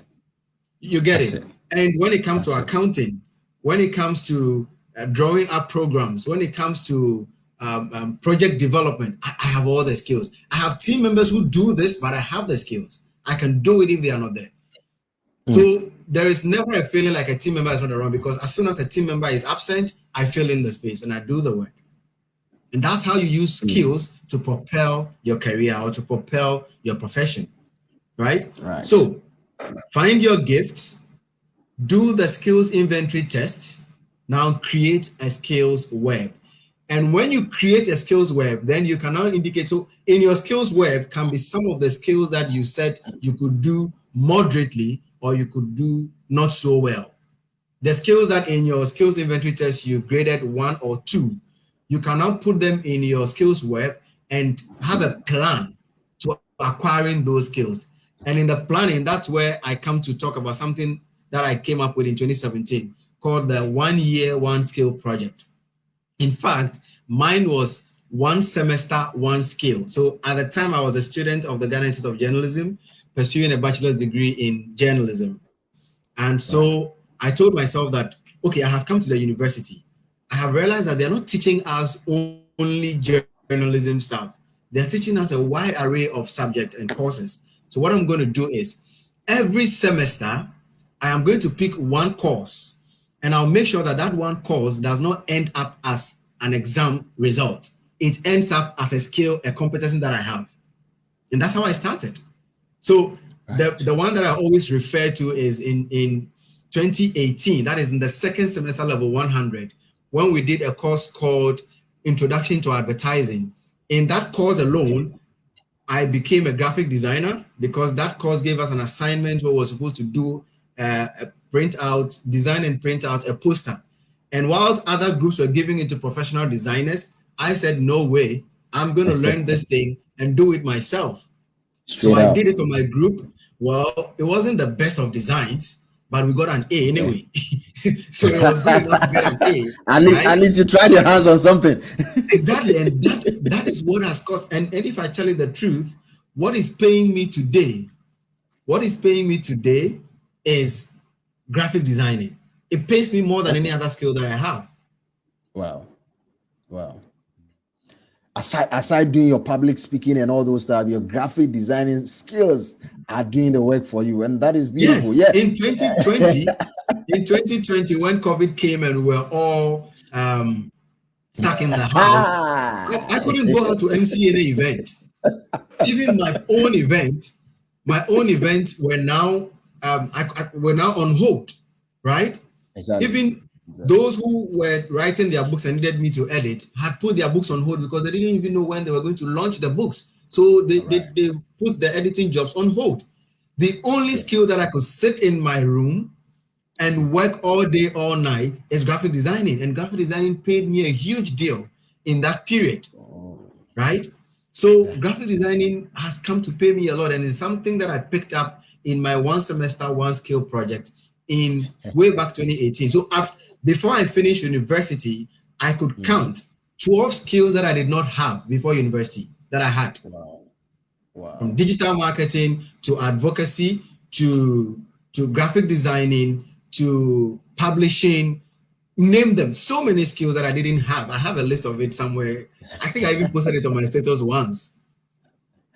You get it? And when it comes to accounting, when it comes to drawing up programs, when it comes to project development, I have all the skills. I have team members who do this, but I have the skills. I can do it if they are not there. So there is never a feeling like a team member is not around, because as soon as a team member is absent, I fill in the space and I do the work. And that's how you use skills to propel your career or to propel your profession, right? So find your gifts, do the skills inventory test, now create a skills web. And when you create a skills web, then you can now indicate, so in your skills web can be some of the skills that you said you could do moderately or you could do not so well. The skills that in your skills inventory test you graded 1 or 2, you can now put them in your skills web and have a plan to acquiring those skills. And in the planning, that's where I come to talk about something that I came up with in 2017 called the 1 year, 1 skill project. In fact, mine was 1 semester, 1 skill. So at the time, I was a student of the Ghana Institute of Journalism, pursuing a bachelor's degree in journalism. And so I told myself that, okay, I have come to the university. I have realized that they're not teaching us only journalism stuff. They're teaching us a wide array of subjects and courses. So what I'm going to do is every semester, I am going to pick 1 course, and I'll make sure that that 1 course does not end up as an exam result. It ends up as a skill, a competency that I have. And that's how I started. So the one that I always refer to is in 2018, that is in the second semester level 100, when we did a course called Introduction to Advertising. In that course alone, I became a graphic designer, because that course gave us an assignment where we were supposed to do design and print out a poster. And whilst other groups were giving it to professional designers, I said, no way, I'm going to learn this thing and do it myself. So I did it for my group. Well, it wasn't the best of designs, but we got an A anyway. So it was good enough to get an A. At least you tried your hands on something. Exactly. And that is what has cost. And if I tell you the truth, what is paying me today is graphic designing. It pays me more than any other skill that I have. Wow. Aside doing your public speaking and all those stuff, your graphic designing skills are doing the work for you, and that is beautiful. Yes. In 2020, when COVID came and we were all stuck in the house, I couldn't go out to MC any event. Even my own event were now on hold, right? Exactly. Even those who were writing their books and needed me to edit had put their books on hold because they didn't even know when they were going to launch the books. So they put the editing jobs on hold. The only skill that I could sit in my room and work all day, all night is graphic designing. And graphic designing paid me a huge deal in that period, right? So graphic designing has come to pay me a lot, and it's something that I picked up in my 1 semester, 1 skill project in way back 2018. So before I finished university, I could count 12 skills that I did not have before university that I had. Wow. From digital marketing to advocacy to graphic designing to publishing, name them. So many skills that I didn't have. I have a list of it somewhere. I think I even posted it on my status once,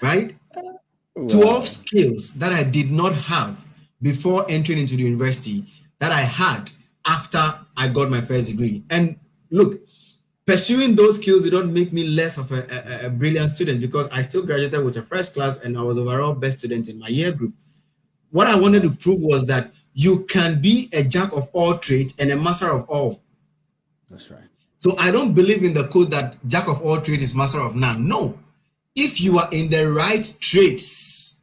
right? Wow. 12 skills that I did not have before entering into the university that I had after I got my first degree. And look, pursuing those skills did not make me less of a brilliant student, because I still graduated with a first class and I was overall best student in my year group. What I wanted to prove was that you can be a jack of all trades and a master of all. That's right. So I don't believe in the quote that jack of all trades is master of none. No. If you are in the right trades,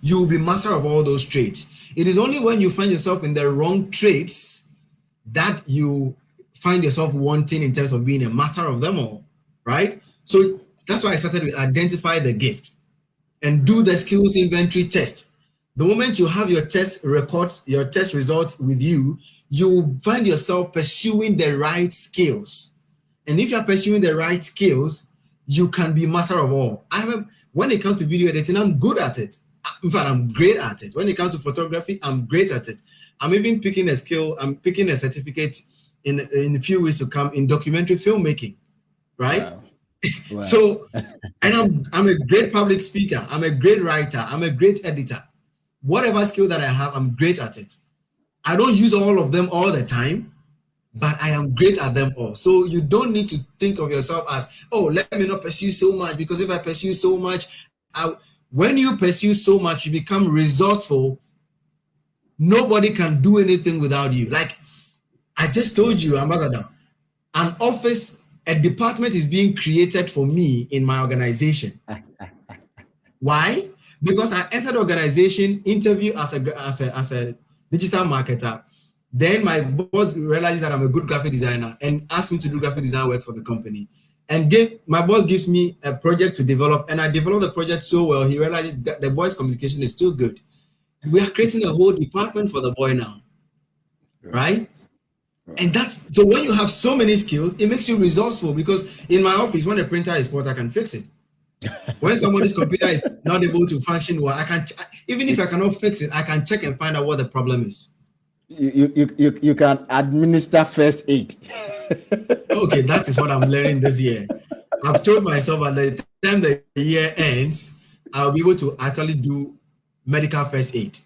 you will be master of all those traits. It is only when you find yourself in the wrong traits that you find yourself wanting in terms of being a master of them all, right? So that's why I started with identify the gift and do the skills inventory test. The moment you have your test records, your test results with you, you find yourself pursuing the right skills. And if you're pursuing the right skills, you can be master of all. When it comes to video editing, I'm good at it. In fact, I'm great at it. When it comes to photography, I'm great at it. I'm even picking a skill. I'm picking a certificate in a few weeks to come in documentary filmmaking, right? Wow. Wow. So, and I'm a great public speaker. I'm a great writer. I'm a great editor. Whatever skill that I have, I'm great at it. I don't use all of them all the time, but I am great at them all. So you don't need to think of yourself as, oh, let me not pursue so much, because if I pursue so much, when you pursue so much, you become resourceful. Nobody can do anything without you. Like I just told you, Ambassador, an office, a department is being created for me in my organization. Why? Because I entered the organization, interview as a digital marketer. Then my boss realizes that I'm a good graphic designer and asked me to do graphic design work for the company. And my boss gives me a project to develop, and I develop the project so well, he realizes that the boy's communication is too good. We are creating a whole department for the boy now, right? And that's, so when you have so many skills, it makes you resourceful, because in my office, when the printer is spoiled, I can fix it. When somebody's computer is not able to function well, even if I cannot fix it, I can check and find out what the problem is. You can administer first aid. Okay, that is what I'm learning this year. I've told myself at the time the year ends, I'll be able to actually do medical first aid.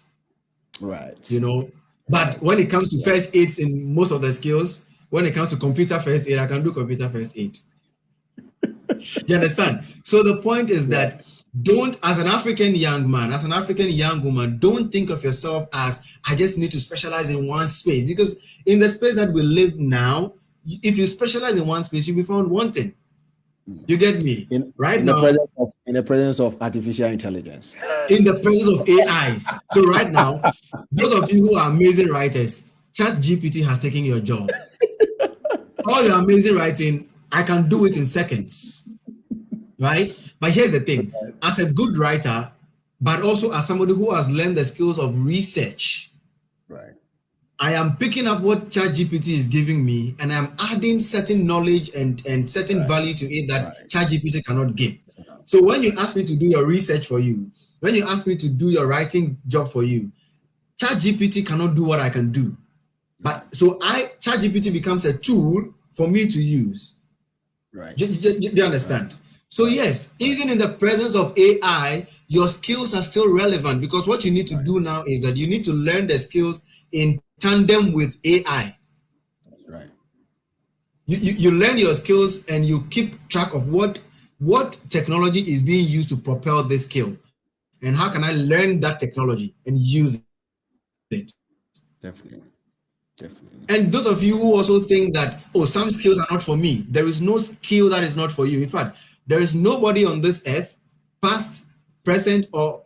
Right. You know, but when it comes to first aids in most of the skills, when it comes to computer first aid, I can do computer first aid. You understand? So the point is that don't, as an African young man, as an African young woman, don't think of yourself as, I just need to specialize in one space. Because in the space that we live now, if you specialize in one space, you'll be found wanting. You get me? In the presence of artificial intelligence. In the presence of AIs. So right now, those of you who are amazing writers, ChatGPT has taken your job. All your amazing writing, I can do it in seconds, right? But here's the thing, as a good writer, but also as somebody who has learned the skills of research, right? I am picking up what ChatGPT is giving me, and I'm adding certain knowledge and certain value to it that ChatGPT cannot give. So when you ask me to do your research for you, when you ask me to do your writing job for you, ChatGPT cannot do what I can do. But so ChatGPT becomes a tool for me to use. Right. Do you understand? Right. So yes, even in the presence of AI, your skills are still relevant, because what you need to do now is that you need to learn the skills in tandem with AI. That's right. You learn your skills and you keep track of what technology is being used to propel this skill, and how can I learn that technology and use it. Definitely. And those of you who also think that, oh, some skills are not for me, there is no skill that is not for you. In fact, there is nobody on this earth, past, present, or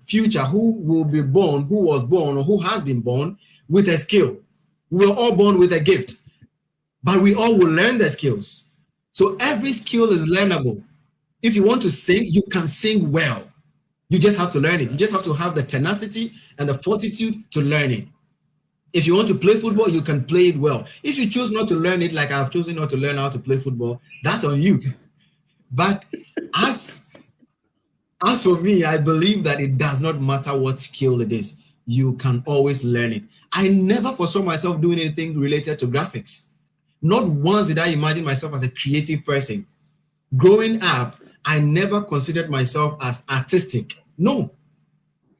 future, who will be born, who was born, or who has been born with a skill. We are all born with a gift, but we all will learn the skills. So every skill is learnable. If you want to sing, you can sing well. You just have to learn it. You just have to have the tenacity and the fortitude to learn it. If you want to play football, you can play it well. If you choose not to learn it, like I've chosen not to learn how to play football, that's on you. But as for me, I believe that it does not matter what skill it is. You can always learn it. I never foresaw myself doing anything related to graphics. Not once did I imagine myself as a creative person. Growing up, I never considered myself as artistic. No.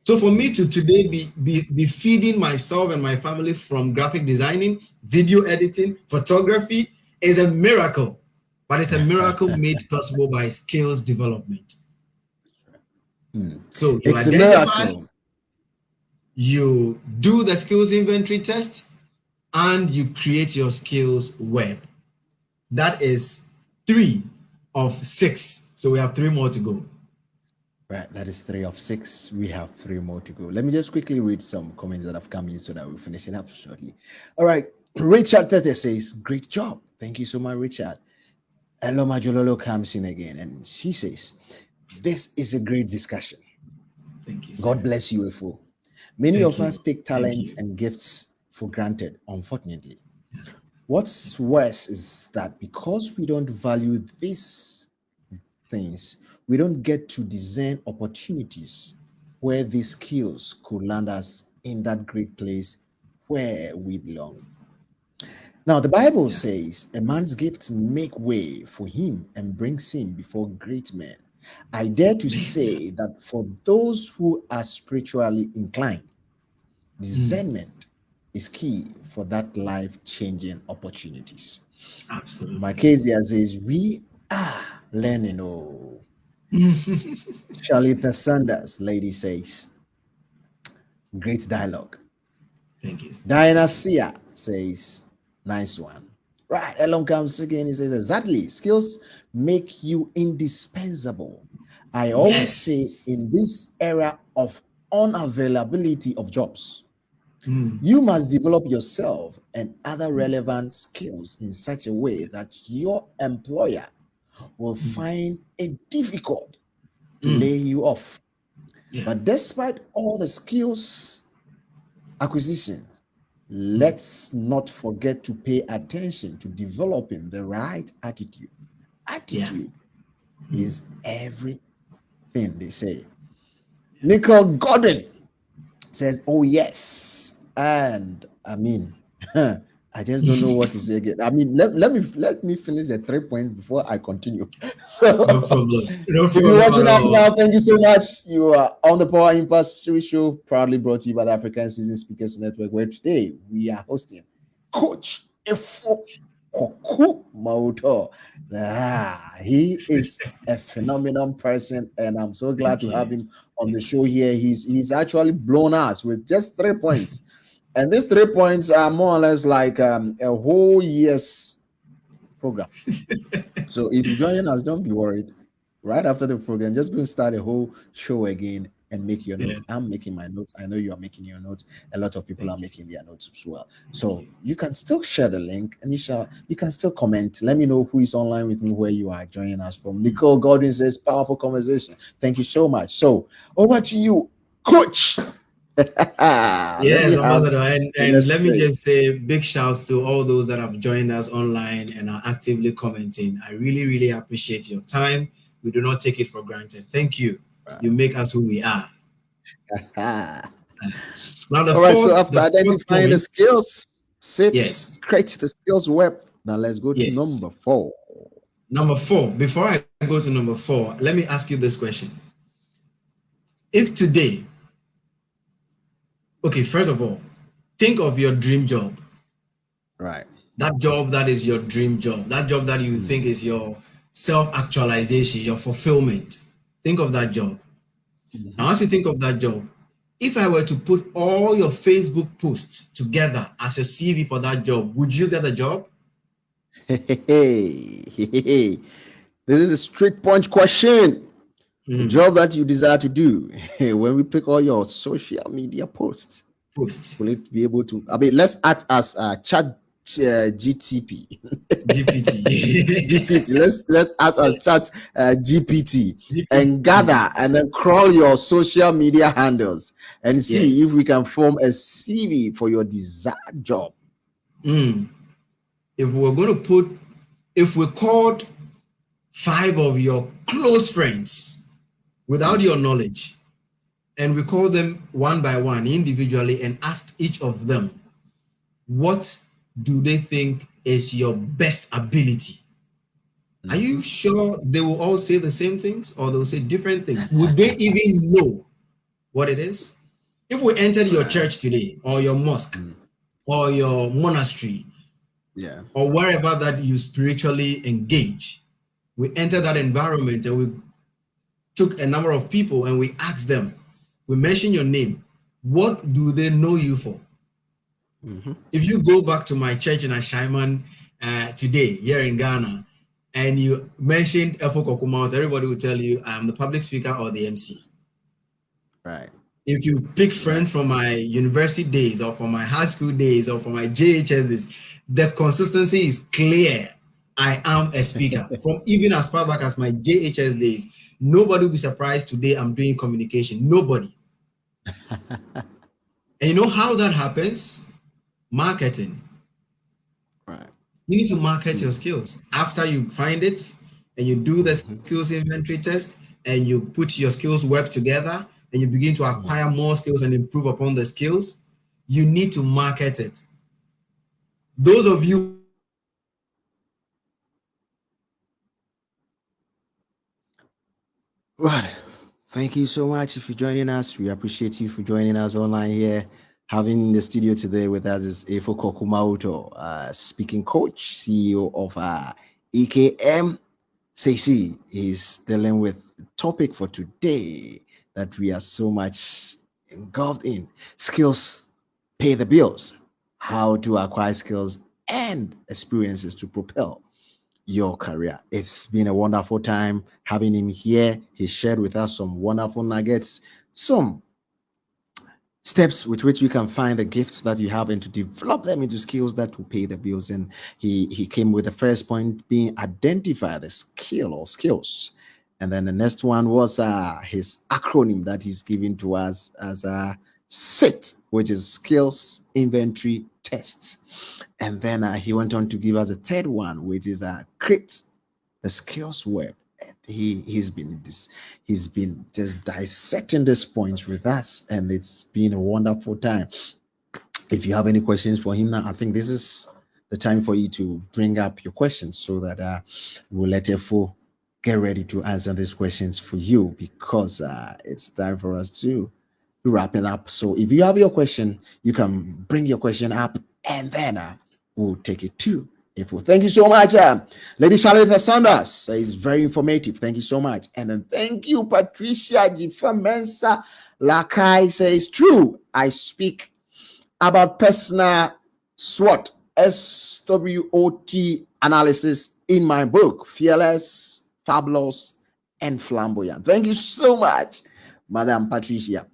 So for me to today be feeding myself and my family from graphic designing, video editing, photography is a miracle. But it's a miracle made possible by skills development. So you it's identify, a miracle. You do the skills inventory test, and you create your skills web. That is 3 of 6. So we have 3 more to go. Right, that is 3 of 6. We have 3 more to go. Let me just quickly read some comments that have come in so that we'll finish it up shortly. All right, Richard Tete says, great job. Thank you so much, Richard. Eloma Jololo comes in again and she says, this is a great discussion. Thank you, sir. God bless you, Efo. Many of us take talents and gifts for granted, unfortunately. What's worse is that because we don't value these things, we don't get to discern opportunities where these skills could land us in that great place where we belong. Now, the Bible says a man's gifts make way for him and brings him before great men. I dare to say that for those who are spiritually inclined, discernment is key for that life-changing opportunities. Absolutely. Markezia says, we are learning. Oh. Charlie Sanders, lady says, great dialogue. Thank you. Diana Sia says, nice one. Right, along comes again. He says, exactly. Skills make you indispensable. I always say in this era of unavailability of jobs, you must develop yourself and other relevant skills in such a way that your employer will find it difficult to lay you off. But despite all the skills acquisitions, let's not forget to pay attention to developing the right attitude. Attitude is everything, they say. Nicole Gordon says, oh yes. And I mean, I just don't know what to say again. I mean, let me finish the 3 points before I continue. So no problem. If you're watching us now, thank you so much. You are on the Power Impact Series Show, proudly brought to you by the African Season Speakers Network, where today we are hosting Coach Efo Korku Mawutor. He is a phenomenal person, and I'm so glad to have him on the show here. He's actually blown us with just 3 points, and these 3 points are more or less like a whole year's program. So if you're joining us, don't be worried. Right after the program, just go and start a whole show again and make your notes. I'm making my notes. I know you are making your notes. A lot of people are making their notes as well. So you can still share the link and you can still comment. Let me know who is online with me, where you are joining us from. Nicole Gordon says, powerful conversation. Thank you so much. So over to you, Coach. Yes, and let me just say big shouts to all those that have joined us online and are actively commenting. I really, really appreciate your time. We do not take it for granted. Thank you. You make us who we are. Now, all right, so after identifying the skills, create the skills web. Now let's go to number 4. Number 4. Before I go to number 4, let me ask you this question. If today, okay, first of all, think of your dream job. Right. That job that is your dream job. That job that you think is your self-actualization, your fulfillment. Think of that job. Now, as you think of that job, if I were to put all your Facebook posts together as a CV for that job, would you get the job? This is a straight punch question. The job that you desire to do. When we pick all your social media posts, will it be able to? I mean, let's act as chat GPT. GPT. Let's act as chat GPT and gather and then crawl your social media handles and see if we can form a CV for your desired job. If we're going to put, if we called 5 of your close friends without your knowledge, and we call them one by one individually and asked each of them, what do they think is your best ability? Are you sure they will all say the same things, or they'll say different things? Would they even know what it is? If we entered your church today, or your mosque, or your monastery, or wherever that you spiritually engage, we enter that environment and we took a number of people and we asked them, we mention your name, what do they know you for? If you go back to my church in Ashaiman today, here in Ghana, and you mentioned Efo Korku Mawutor, everybody will tell you I'm the public speaker or the MC. Right. If you pick friends from my university days or from my high school days or from my JHS days, the consistency is clear. I am a speaker. From even as far back as my JHS days, nobody will be surprised today I'm doing communication. Nobody. And you know how that happens? Marketing. Right. You need to market your skills. After you find it and you do the skills inventory test and you put your skills web together and you begin to acquire more skills and improve upon the skills, you need to market it. Those of you Right. Thank you so much for joining us. We appreciate you for joining us online here. Having in the studio today with us is Efo Korku Mawutor, speaking coach, CEO of EKM. CC is dealing with the topic for today that we are so much engulfed in. Skills pay the bills. How to acquire skills and experiences to propel your career. It's been a wonderful time having him here. He shared with us some wonderful nuggets, some steps with which you can find the gifts that you have and to develop them into skills that will pay the bills. And he came with the first point being identify the skill or skills. And then the next one was his acronym that he's giving to us as a SIT, which is Skills Inventory Test. And then he went on to give us a third one, which is create the skills web. And he's been just dissecting these points with us, and it's been a wonderful time. If you have any questions for him now, I think this is the time for you to bring up your questions so that we'll let Efo get ready to answer these questions for you, because it's time for us to wrap it up. So if you have your question, you can bring your question up, and then we'll take it to Efo. Thank you so much. Lady Charlotte Sanders is very informative. Thank you so much. And then thank you, Patricia Jifa Mensa Lakai says, true, I speak about personal SWOT, SWOT analysis in my book, Fearless, Fabulous, and Flamboyant. Thank you so much, Madam Patricia.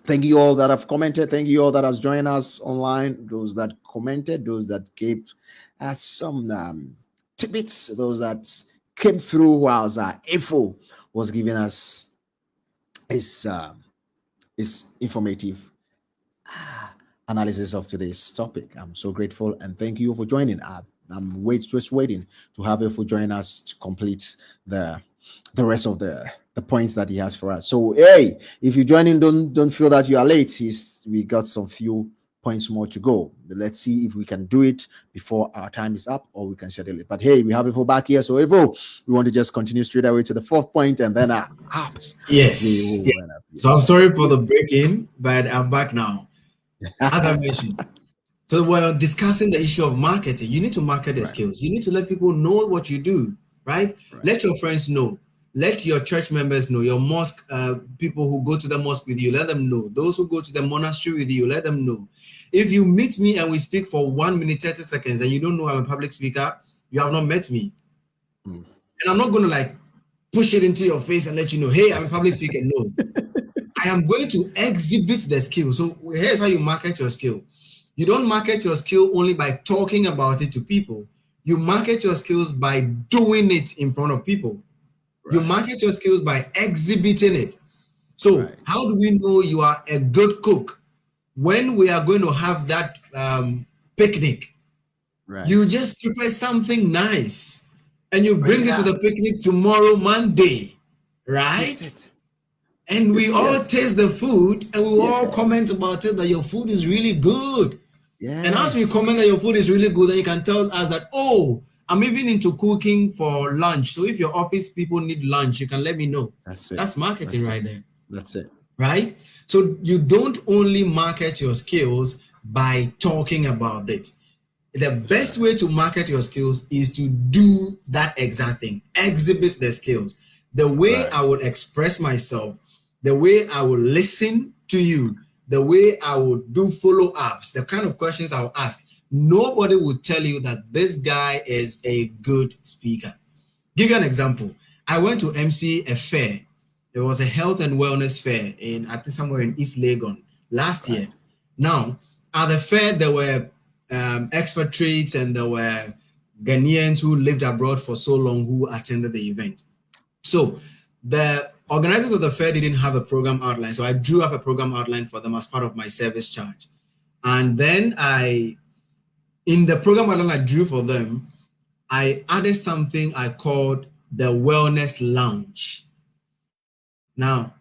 Thank you all that have commented. Thank you all that has joined us online. Those that commented, those that gave us some tidbits, those that came through whilst Efo was giving us his informative analysis of today's topic. I'm so grateful and thank you for joining. I'm just waiting to have Efo join us to complete the rest of the points that he has for us. So hey, if you join in, don't feel that you are late. We got some few points more to go. Let's see if we can do it before our time is up, or we can schedule it. But hey, we have Efo back here. So Efo, we want to just continue straight away to the fourth point, and then yes. So I'm sorry for the break-in, but I'm back now. As I mentioned, so we're discussing the issue of marketing. You need to market the skills. You need to let people know what you do, right? Let your friends know. Let your church members know. Your mosque, people who go to the mosque with you, let them know. Those who go to the monastery with you, let them know. If you meet me and we speak for 1 minute, 30 seconds, and you don't know I'm a public speaker, you have not met me. And I'm not going to push it into your face and let you know, hey, I'm a public speaker. No. I am going to exhibit the skill. So here's how you market your skill. You don't market your skill only by talking about it to people. You market your skills by doing it in front of people. You market your skills by exhibiting it. So how do we know you are a good cook? When we are going to have that picnic, you just prepare something nice and you bring it to the picnic tomorrow, Monday, right? And we all taste the food and we all comment about it that your food is really good. And as we comment that your food is really good, then you can tell us that, oh, I'm even into cooking for lunch. So if your office people need lunch, you can let me know. That's marketing right there. That's it. Right? So you don't only market your skills by talking about it. The best way to market your skills is to do that exact thing. Exhibit the skills. The way I would express myself, the way I will listen to you, the way I would do follow-ups, the kind of questions I will ask. Nobody will tell you that this guy is a good speaker. Give you an example. I went to MC a fair. There was a health and wellness fair in, I think, somewhere in East Legon last year. Now, at the fair, there were expatriates and there were Ghanaians who lived abroad for so long who attended the event. So the organizers of the fair didn't have a program outline. So I drew up a program outline for them as part of my service charge. And then in the program outline I drew for them, I added something I called the Wellness Lounge. Now,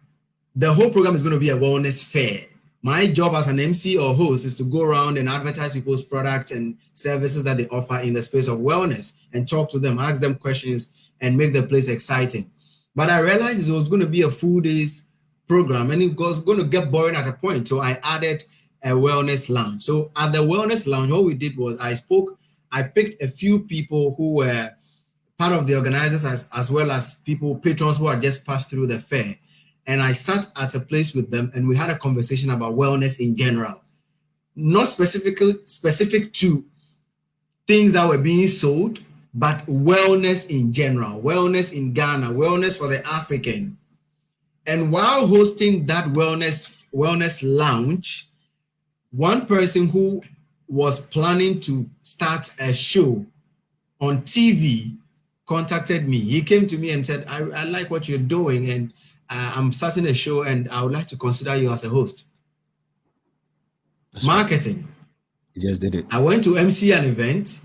the whole program is going to be a wellness fair. My job as an MC or host is to go around and advertise people's products and services that they offer in the space of wellness and talk to them, ask them questions, and make the place exciting. But I realized it was going to be a full days program and it was going to get boring at a point. So I added a wellness lounge. So at the wellness lounge, what we did was I picked a few people who were part of the organizers as well as patrons who had just passed through the fair. And I sat at a place with them and we had a conversation about wellness in general, not specific to things that were being sold, but wellness in general, wellness in Ghana, wellness for the African. And while hosting that wellness lounge, one person who was planning to start a show on TV contacted me. He came to me and said, I like what you're doing and I'm starting a show and I would like to consider you as a host. That's marketing. Right. You just did it. I went to MC an event.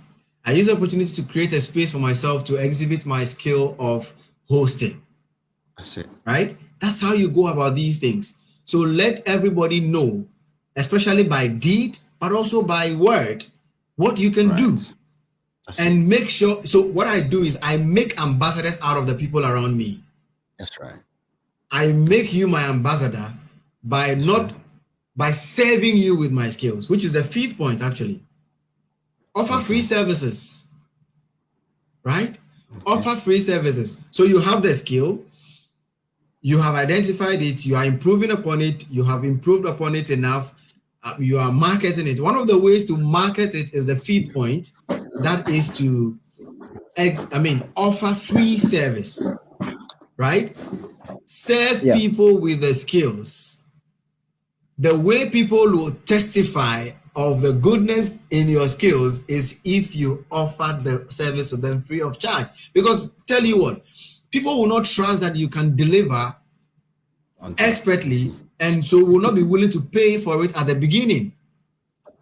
I used the opportunity to create a space for myself to exhibit my skill of hosting. That's it. Right? That's how you go about these things. So let everybody know, especially by deed, but also by word, what you can do. And make sure. So what I do is I make ambassadors out of the people around me. That's right. I make you my ambassador by by serving you with my skills, which is the fifth point actually. Offer free services, right? Offer free services. So you have the skill, you have identified it, you are improving upon it, you have improved upon it enough, you are marketing it. One of the ways to market it is the fifth point, that is to, offer free service, right? Serve people with the skills. The way people will testify of the goodness in your skills is if you offer the service to them free of charge. Because tell you what, people will not trust that you can deliver expertly and so will not be willing to pay for it at the beginning.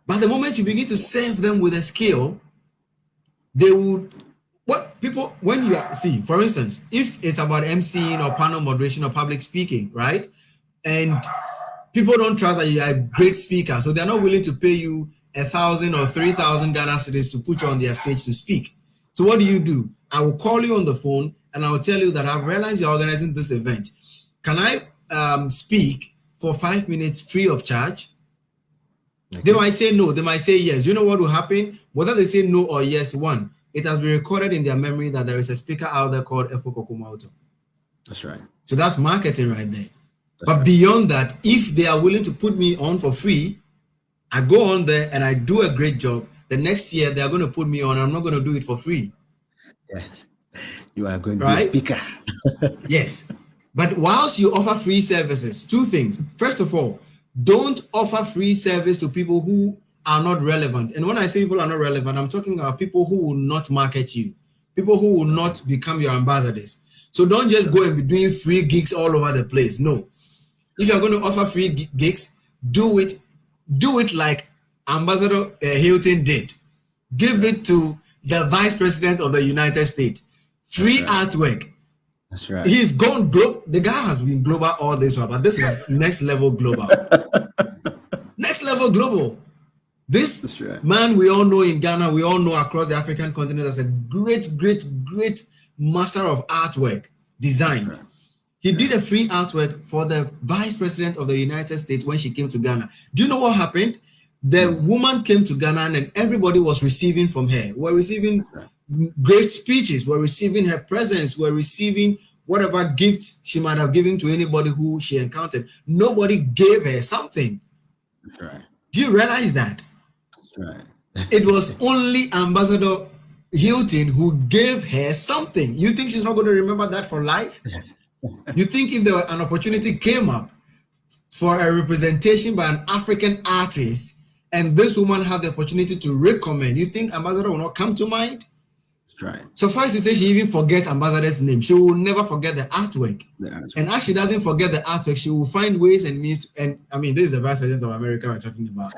But the moment you begin to serve them with a skill, they would, when you see, for instance, if it's about emceeing or panel moderation or public speaking, right? And people don't trust that you are a great speaker, so they're not willing to pay you 1,000 or 3,000 Ghana cedis to put you on their stage to speak. So what do? I will call you on the phone and I will tell you that I've realized you're organizing this event. Can I speak for 5 minutes free of charge? Okay. They might say no, they might say yes. You know what will happen? Whether they say no or yes, one, it has been recorded in their memory that there is a speaker out there called Efo Korku Mawutor. That's right. So that's marketing right there. But beyond that, if they are willing to put me on for free, I go on there and I do a great job. The next year, they are going to put me on. I'm not going to do it for free. Yes. You are going to be a speaker. Yes. But whilst you offer free services, two things. First of all, don't offer free service to people who are not relevant. And when I say people are not relevant, I'm talking about people who will not market you, people who will not become your ambassadors. So don't just go and be doing free gigs all over the place. No. If you're going to offer free gigs, do it like Ambassador Hilton did. Give it to the Vice President of the United States. Free artwork. That's right. He's gone global. The guy has been global all this while, but this is next level global. Next level global. This man we all know in Ghana, we all know across the African continent as a great, great, great master of artwork, designs. He did a free artwork for the Vice President of the United States when she came to Ghana. Do you know what happened? The woman came to Ghana and everybody was receiving from her. We're receiving great speeches. We're receiving her presence. We're receiving whatever gifts she might have given to anybody who she encountered. Nobody gave her something. That's right. Do you realize that? That's right. It was only Ambassador Hilton who gave her something. You think she's not going to remember that for life? You think if there an opportunity came up for a representation by an African artist and this woman had the opportunity to recommend, you think Ambassador will not come to mind? That's right. Suffice to say, she even forgets Ambassador's name. She will never forget the artwork. And as she doesn't forget the artwork, she will find ways and means to, and I mean, this is the Vice President of America we're talking about.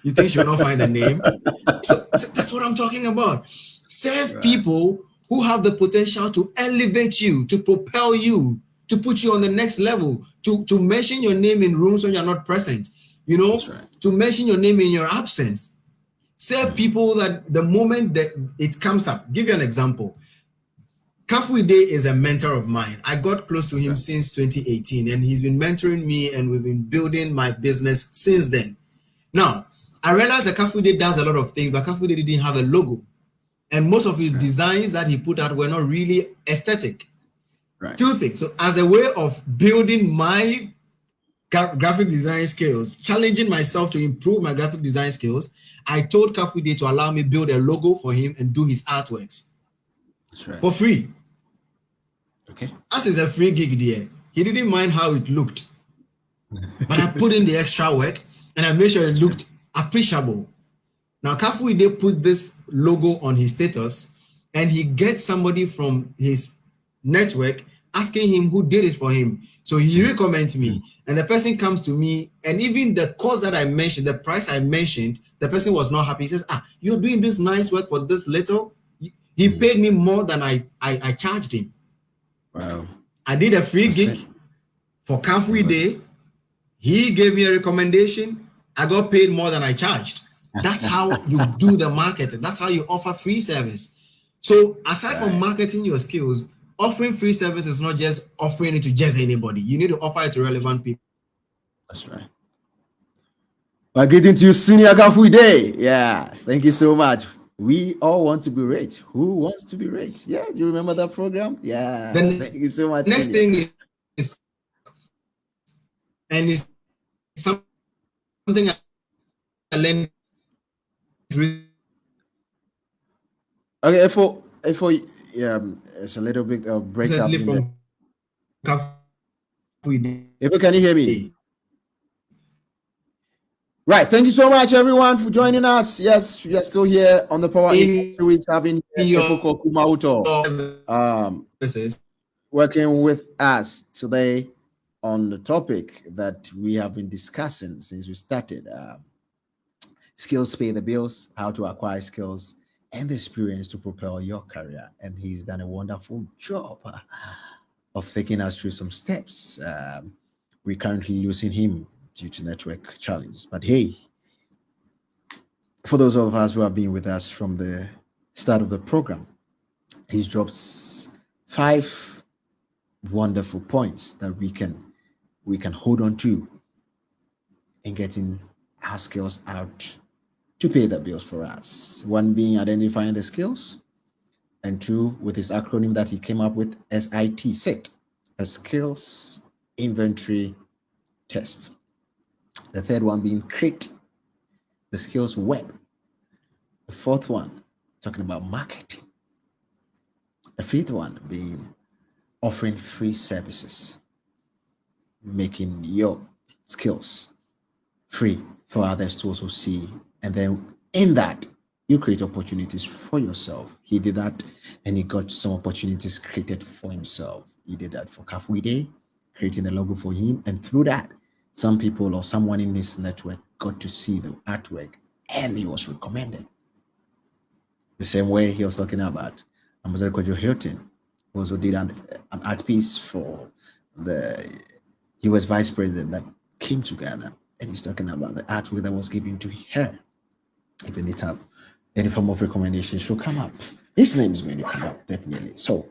You think she will not find the name? So that's what I'm talking about. Serve people who have the potential to elevate you, to propel you, to put you on the next level, to mention your name in rooms when you're not present, you know, to mention your name in your absence. Serve people that the moment that it comes up. Give you an example. Kafui Day is a mentor of mine. I got close to him since 2018, and he's been mentoring me, and we've been building my business since then. Now, I realized that Kafui Day does a lot of things, but Kafui Day didn't have a logo. And most of his designs that he put out were not really aesthetic. Two things. So as a way of building my graphic design skills, challenging myself to improve my graphic design skills, I told Kafui Day to allow me build a logo for him and do his artworks for free. Okay. As is a free gig there, he didn't mind how it looked. But I put in the extra work and I made sure it looked appreciable. Now, Kafui Day put this logo on his status and he gets somebody from his network asking him who did it for him. So he recommends me and the person comes to me, and even the cost that I mentioned, the price I mentioned, the person was not happy. He says, you're doing this nice work for this little. He paid me more than I charged him. Wow. I did a free gig for Kafui Day. He gave me a recommendation. I got paid more than I charged. That's how you do the marketing. That's how you offer free service. So aside from marketing your skills, offering free service is not just offering it to just anybody. You need to offer it to relevant people. That's right. Well, greeting to you, Senior Kafui Day. Yeah, thank you so much. We all want to be rich. Who wants to be rich? Yeah, do you remember that program? Yeah. Thank you so much. Next thing is, and it's something I learned. Okay, Efo, it's a little bit of breakup. Efo, can you hear me? Right. Thank you so much, everyone, for joining us. Yes, we are still here on the Power Series, having Efo Korku Mawutor working with us today on the topic that we have been discussing since we started. Skills pay the bills, how to acquire skills and the experience to propel your career. And he's done a wonderful job of taking us through some steps. We're currently losing him due to network challenges. But hey, for those of us who have been with us from the start of the program, he's dropped 5 wonderful points that we can hold on to in getting our skills out to pay the bills for us. 1 being identifying the skills, and 2 with his acronym that he came up with, SIT, a skills inventory test. The 3rd one being create the skills web. The 4th one talking about marketing. The 5th one being offering free services, making your skills free for others to also see. And then in that, you create opportunities for yourself. He did that and he got some opportunities created for himself. He did that for Kafui Day, creating a logo for him. And through that, some people or someone in his network got to see the artwork and he was recommended. The same way he was talking about Ambassador Hilton, who also did an art piece for the US Vice President that came together. And he's talking about the artwork that was given to her. If you need help, any form of recommendation should come up. His name is going to come up, definitely. So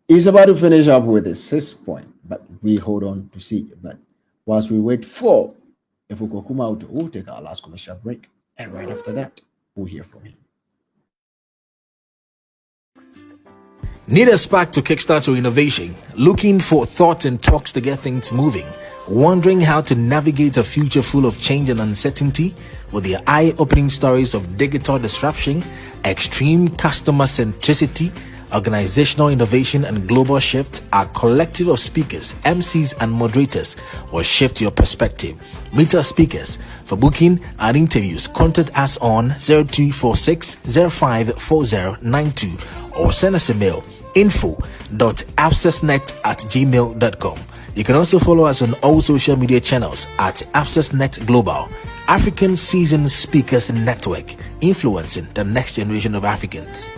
he's about to finish up with his 6th point, but we hold on to see. But whilst we wait for Efo Korku Mawutor, we'll take our last commercial break. And right after that, we'll hear from him. Need a spark to kickstart your innovation? Looking for thought and talks to get things moving? Wondering how to navigate a future full of change and uncertainty with the eye-opening stories of digital disruption, extreme customer centricity, organizational innovation, and global shift, our collective of speakers, MCs, and moderators will shift your perspective. Meet our speakers. For booking and interviews, contact us on 0246 054092 or send us a mail info.abscessnet@gmail.com. You can also follow us on all social media channels at AbscessNet Global, African Seasoned Speakers Network, influencing the next generation of Africans.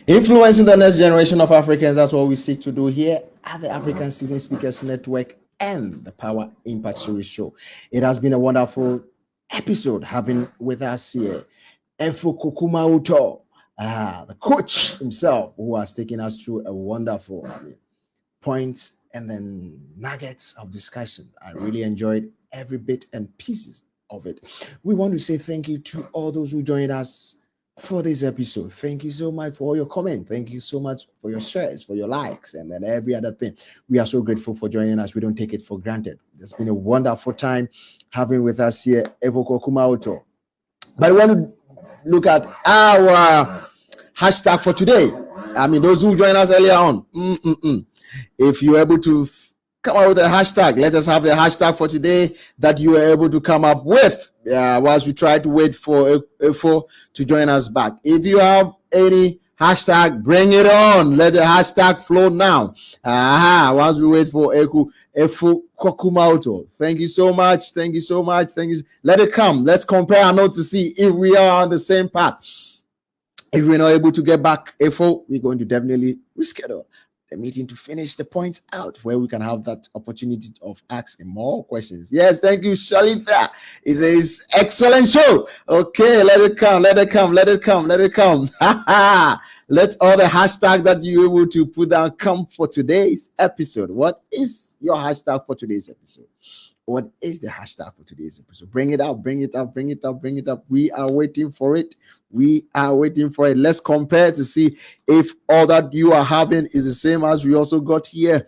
Influencing the next generation of Africans, that's what we seek to do here at the African Seasoned Speakers Network and the Power Impact Series Show. It has been a wonderful episode having with us here Efo Korku Mawutor, the coach himself, who has taken us through a wonderful points and then nuggets of discussion. I really enjoyed every bit and pieces of it. We want to say thank you to all those who joined us for this episode. Thank you so much for all your comments. Thank you so much for your shares, for your likes, and then every other thing. We are so grateful for joining us. We don't take it for granted. It's been a wonderful time having with us here Efo Korku Mawutor. But I want to look at our hashtag for today. I mean, those who joined us earlier on. If you're able to come up with a hashtag, let us have the hashtag for today that you were able to come up with whilst we try to wait for Efo to join us back. If you have any hashtag, bring it on. Let the hashtag flow now. Whilst we wait for Efo Korku Mawutor. Thank you so much. Thank you so much. Thank you. Let it come. Let's compare our notes to see if we are on the same path. If we're not able to get back Efo, we're going to definitely reschedule the meeting to finish the points out where we can have that opportunity of asking more questions. Yes, thank you, Shalita. It says excellent show. Okay, let it come, let it come, let it come, let it come. Let all the hashtag that you're able to put down come for today's episode. What is your hashtag for today's episode? What is the hashtag for today's episode? Bring it up, bring it up, bring it up, bring it up. We are waiting for it. We are waiting for it. Let's compare to see if all that you are having is the same as we also got here.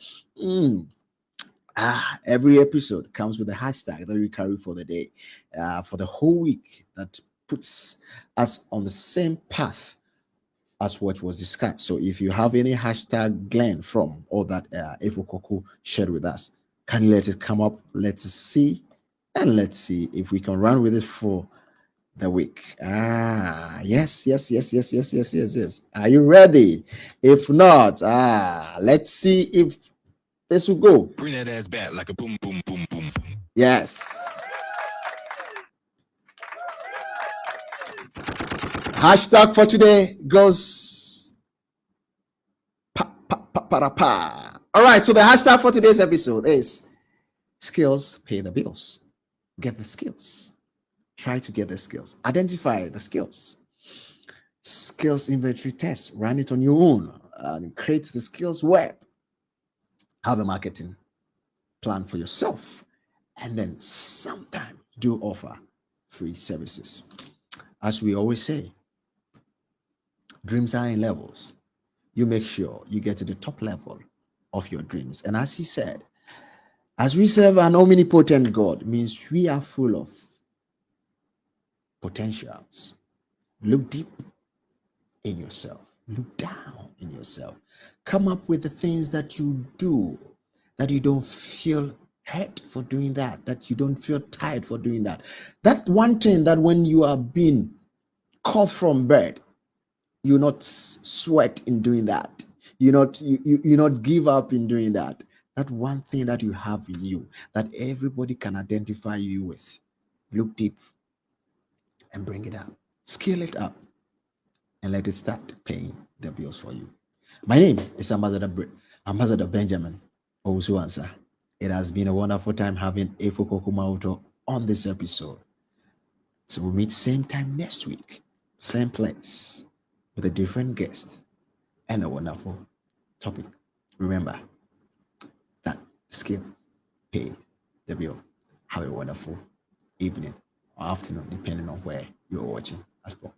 Every episode comes with a hashtag that we carry for the day, for the whole week, that puts us on the same path as what was discussed. So if you have any hashtag gleaned from all that Efo Korku shared with us, can you let it come up? Let's see. And let's see if we can run with it for the week. Yes. Are you ready? If not, let's see if this will go. Bring that ass back like a boom, boom, boom, boom. Yes. Hashtag for today goes pa. All right, so the hashtag for today's episode is skills pay the bills. Get the skills. Try to get the skills. Identify the skills. Skills inventory test. Run it on your own and create the skills web. Have a marketing plan for yourself. And then sometimes do offer free services. As we always say, dreams are in levels. You make sure you get to the top level of your dreams. And as he said, as we serve an omnipotent God, means we are full of potentials. Look deep in yourself. Look down in yourself. Come up with the things that you do, that you don't feel hurt for doing that you don't feel tired for doing that. That one thing that when you are being called from bed, you not sweat in doing that. You not give up in doing that. That one thing that you have in you that everybody can identify you with. Look deep and bring it up. Scale it up and let it start paying the bills for you. My name is Ambassador Benjamin Owusu-Ansah. It has been a wonderful time having Efo Korku Mawutor on this episode. So we'll meet same time next week, same place, with a different guest and a wonderful topic. Remember that skills pay the bill. Have a wonderful evening or afternoon, depending on where you're watching us from.